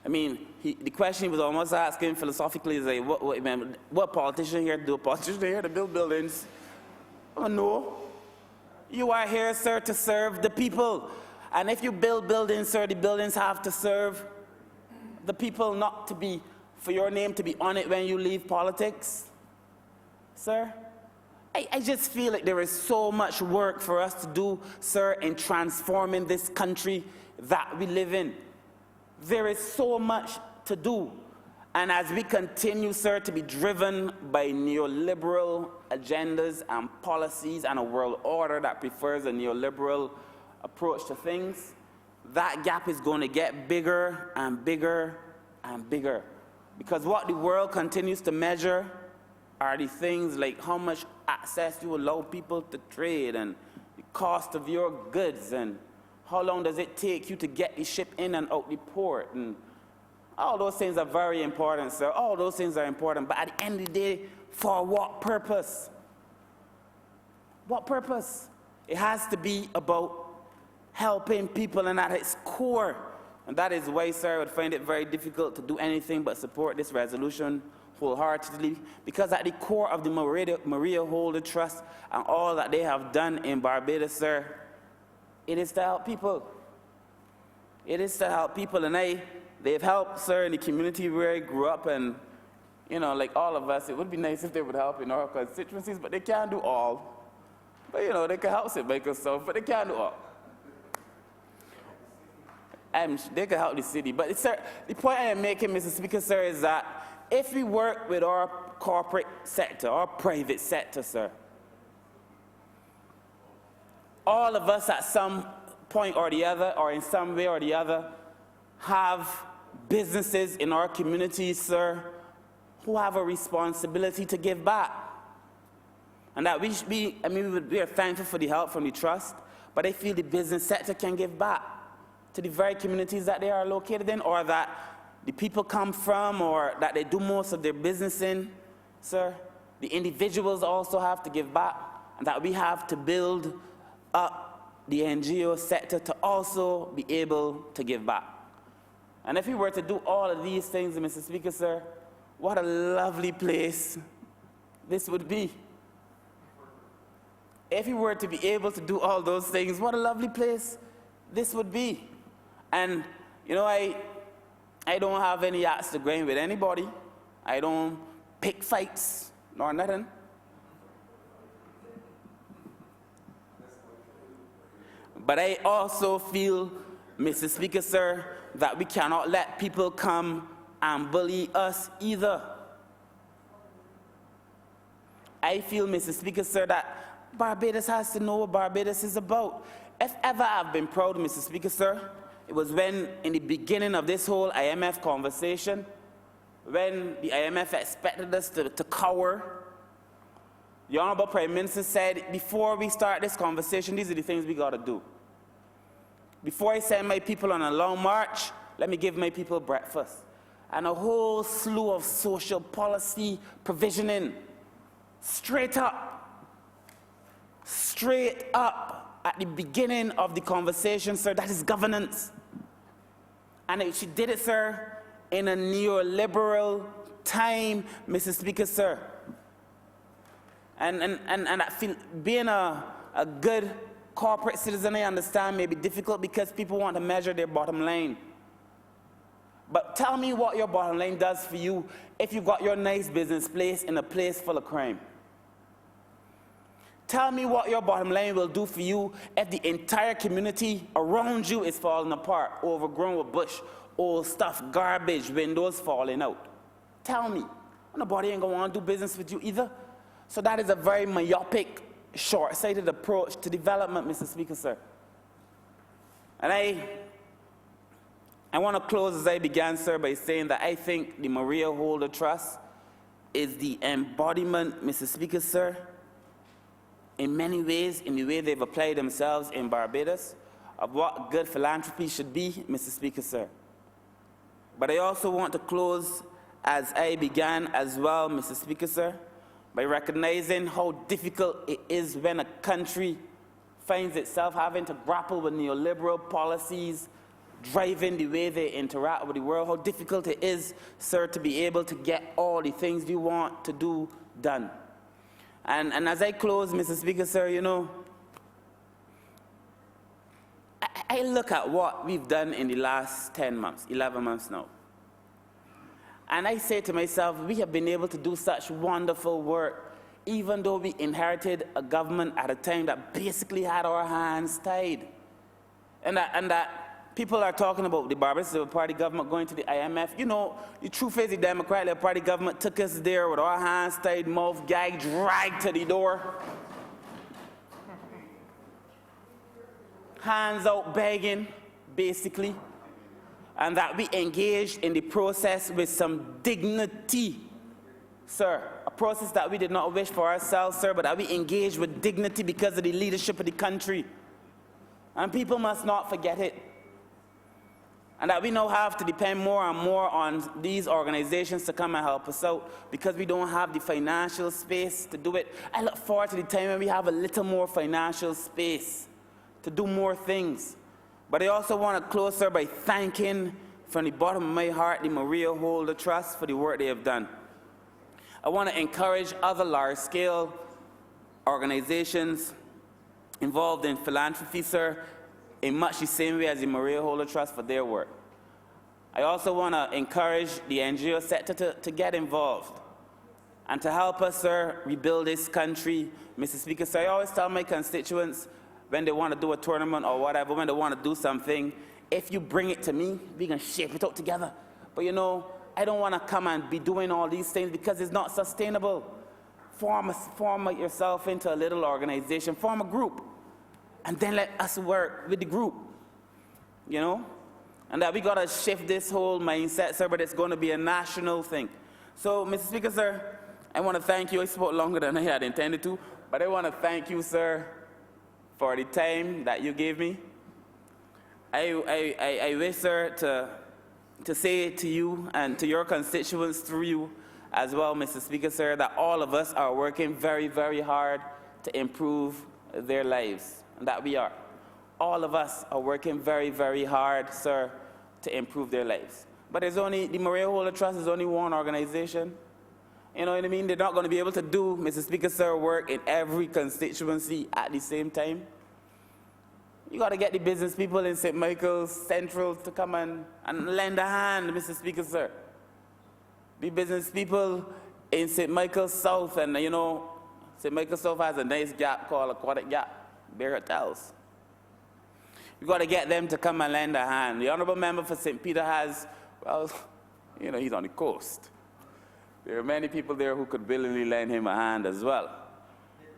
mean, the question he was almost asking philosophically is like, what politician here to do? A politician here to build buildings? Oh, no. You are here, sir, to serve the people. And if you build buildings, sir, the buildings have to serve the people, not to be for your name to be on it when you leave politics, sir. I just feel like there is so much work for us to do, sir, in transforming this country that we live in. There is so much to do. And as we continue, sir, to be driven by neoliberal agendas and policies and a world order that prefers a neoliberal approach to things, that gap is going to get bigger and bigger and bigger. Because what the world continues to measure are the things like how much access you allow people to trade and the cost of your goods and how long does it take you to get the ship in and out the port. And all those things are very important, sir. All those things are important. But at the end of the day, for what purpose? What purpose? It has to be about helping people, and at its core. And that is why, sir, I would find it very difficult to do anything but support this resolution wholeheartedly, because at the core of the Maria Holder Trust and all that they have done in Barbados, sir, it is to help people. It is to help people, and they've helped, sir, in the community where I grew up, and, you know, like all of us, it would be nice if they would help in our constituencies, but they can't do all. But, you know, they can help St. Michael's South, but they can't do all. They can help the city. But, sir, the point I am making, Mr. Speaker, sir, is that if we work with our corporate sector, our private sector, sir, all of us at some point or the other, or in some way or the other, have businesses in our communities, sir, who have a responsibility to give back. And that we should be, we are thankful for the help from the trust, but I feel the business sector can give back to the very communities that they are located in, or that the people come from, or that they do most of their business in, sir. The individuals also have to give back, and that we have to build up the NGO sector to also be able to give back. And if we were to do all of these things, Mr. Speaker, sir, what a lovely place this would be. If we were to be able to do all those things, what a lovely place this would be. And, you know, I don't have any axe to grind with anybody. I don't pick fights nor nothing. But I also feel, Mr. Speaker, sir, that we cannot let people come and bully us either. I feel, Mr. Speaker, sir, that Barbados has to know what Barbados is about. If ever I've been proud, Mr. Speaker, sir, it was when, in the beginning of this whole IMF conversation, when the IMF expected us to cower, the Honourable Prime Minister said, before we start this conversation, these are the things we got to do. Before I send my people on a long march, let me give my people breakfast. And a whole slew of social policy provisioning. straight up at the beginning of the conversation, sir. That is governance. And she did it, sir, in a neoliberal time, Mr. Speaker, sir. And I feel being a good corporate citizen, I understand, may be difficult because people want to measure their bottom line. But tell me what your bottom line does for you if you got your nice business place in a place full of crime. Tell me what your bottom line will do for you if the entire community around you is falling apart, overgrown with bush, old stuff, garbage, windows falling out. Tell me. Nobody ain't gonna want to do business with you either. So that is a very myopic, short-sighted approach to development, Mr. Speaker, sir. And I want to close as I began, sir, by saying that I think the Maria Holder Trust is the embodiment, Mr. Speaker, sir, in many ways, in the way they've applied themselves in Barbados, of what good philanthropy should be, Mr. Speaker, sir. But I also want to close as I began as well, Mr. Speaker, sir, by recognizing how difficult it is when a country finds itself having to grapple with neoliberal policies driving the way they interact with the world, how difficult it is, sir, to be able to get all the things you want to do done. And as I close, Mr. Speaker, sir, you know, I look at what we've done in the last 10 months, 11 months now. And I say to myself, we have been able to do such wonderful work, even though we inherited a government at a time that basically had our hands tied. And that people are talking about the Barbados Labour Party government going to the IMF. You know, the truth is the Democratic Labour Party government took us there with our hands tied, mouth gagged, dragged to the door. Hands out begging, basically. And that we engaged in the process with some dignity, sir. A process that we did not wish for ourselves, sir, but that we engaged with dignity because of the leadership of the country. And people must not forget it. And that we now have to depend more and more on these organizations to come and help us out because we don't have the financial space to do it. I look forward to the time when we have a little more financial space to do more things. But I also want to close, sir, by thanking from the bottom of my heart the Maria Holder Trust for the work they have done. I want to encourage other large-scale organizations involved in philanthropy, sir, in much the same way as the Maria Holder Trust for their work. I also want to encourage the NGO sector to get involved and to help us, sir, rebuild this country. Mr. Speaker, so I always tell my constituents when they want to do a tournament or whatever, when they want to do something, if you bring it to me, we can shape it out together. But you know, I don't want to come and be doing all these things because it's not sustainable. Form yourself into a little organization, form a group, and then let us work with the group, you know? And that we got to shift this whole mindset, sir, but it's going to be a national thing. So, Mr. Speaker, sir, I want to thank you. I spoke longer than I had intended to, but I want to thank you, sir, for the time that you gave me. I wish, sir, to say to you and to your constituents through you as well, Mr. Speaker, sir, that all of us are working very, very hard to improve their lives. And that we are. All of us are working very, very hard, sir, to improve their lives. But there's only, the Maria Holder Trust is only one organization. You know what I mean? They're not going to be able to do, Mr. Speaker, sir, work in every constituency at the same time. You got to get the business people in St. Michael's Central to come and lend a hand, Mr. Speaker, sir. The business people in St. Michael's South, and you know, St. Michael's South has a nice gap called Aquatic Gap. Bear hotels. You've got to get them to come and lend a hand. The Honourable Member for St. Peter has, well, you know, he's on the coast. There are many people there who could willingly lend him a hand as well.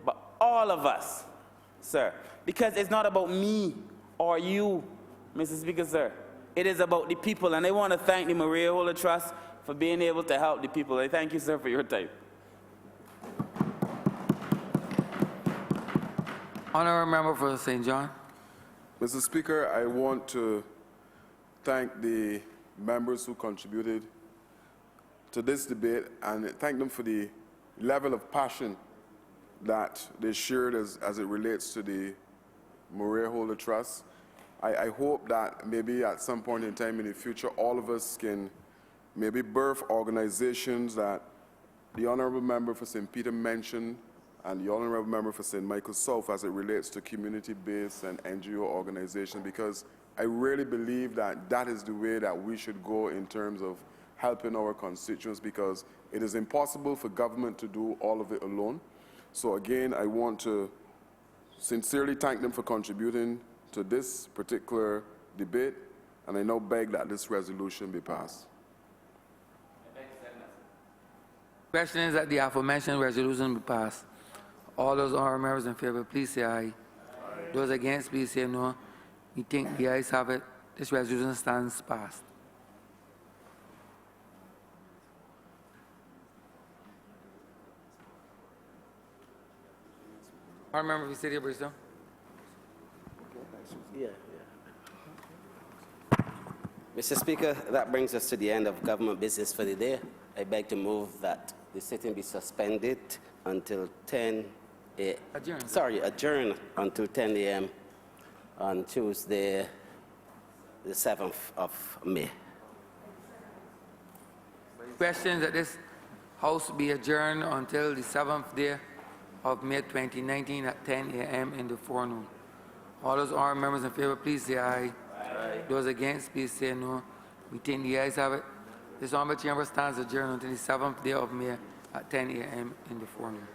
But all of us, sir, because it's not about me or you, Mr. Speaker, sir. It is about the people, and I want to thank the Maria Holder Trust for being able to help the people. I thank you, sir, for your time. Honourable Member for St. John. Mr. Speaker, I want to thank the members who contributed to this debate and thank them for the level of passion that they shared as it relates to the Murray Holder Trust. I hope that maybe at some point in time in the future, all of us can maybe birth organizations that the Honourable Member for St. Peter mentioned and the Honourable Member for St. Michael South as it relates to community-based and NGO organizations, because I really believe that that is the way that we should go in terms of helping our constituents, because it is impossible for government to do all of it alone. So again, I want to sincerely thank them for contributing to this particular debate, and I now beg that this resolution be passed. Question is that the aforementioned resolution be passed. All those honourable members in favor, please say aye. Those against, please say no. We think the ayes have it. This resolution stands passed. Honourable member for the City of Bristol. Mr. Speaker, that brings us to the end of government business for the day. I beg to move that the sitting be suspended until 10 a.m. Adjourn until 10 a.m. on Tuesday, the 7th of May. Question that this House be adjourned until the 7th day of May 2019 at 10 a.m. in the forenoon. All those honourable members in favor, please say aye. Aye. Those against, please say no. We think the ayes have it. This honourable chamber stands adjourned until the 7th day of May at 10 a.m. in the forenoon.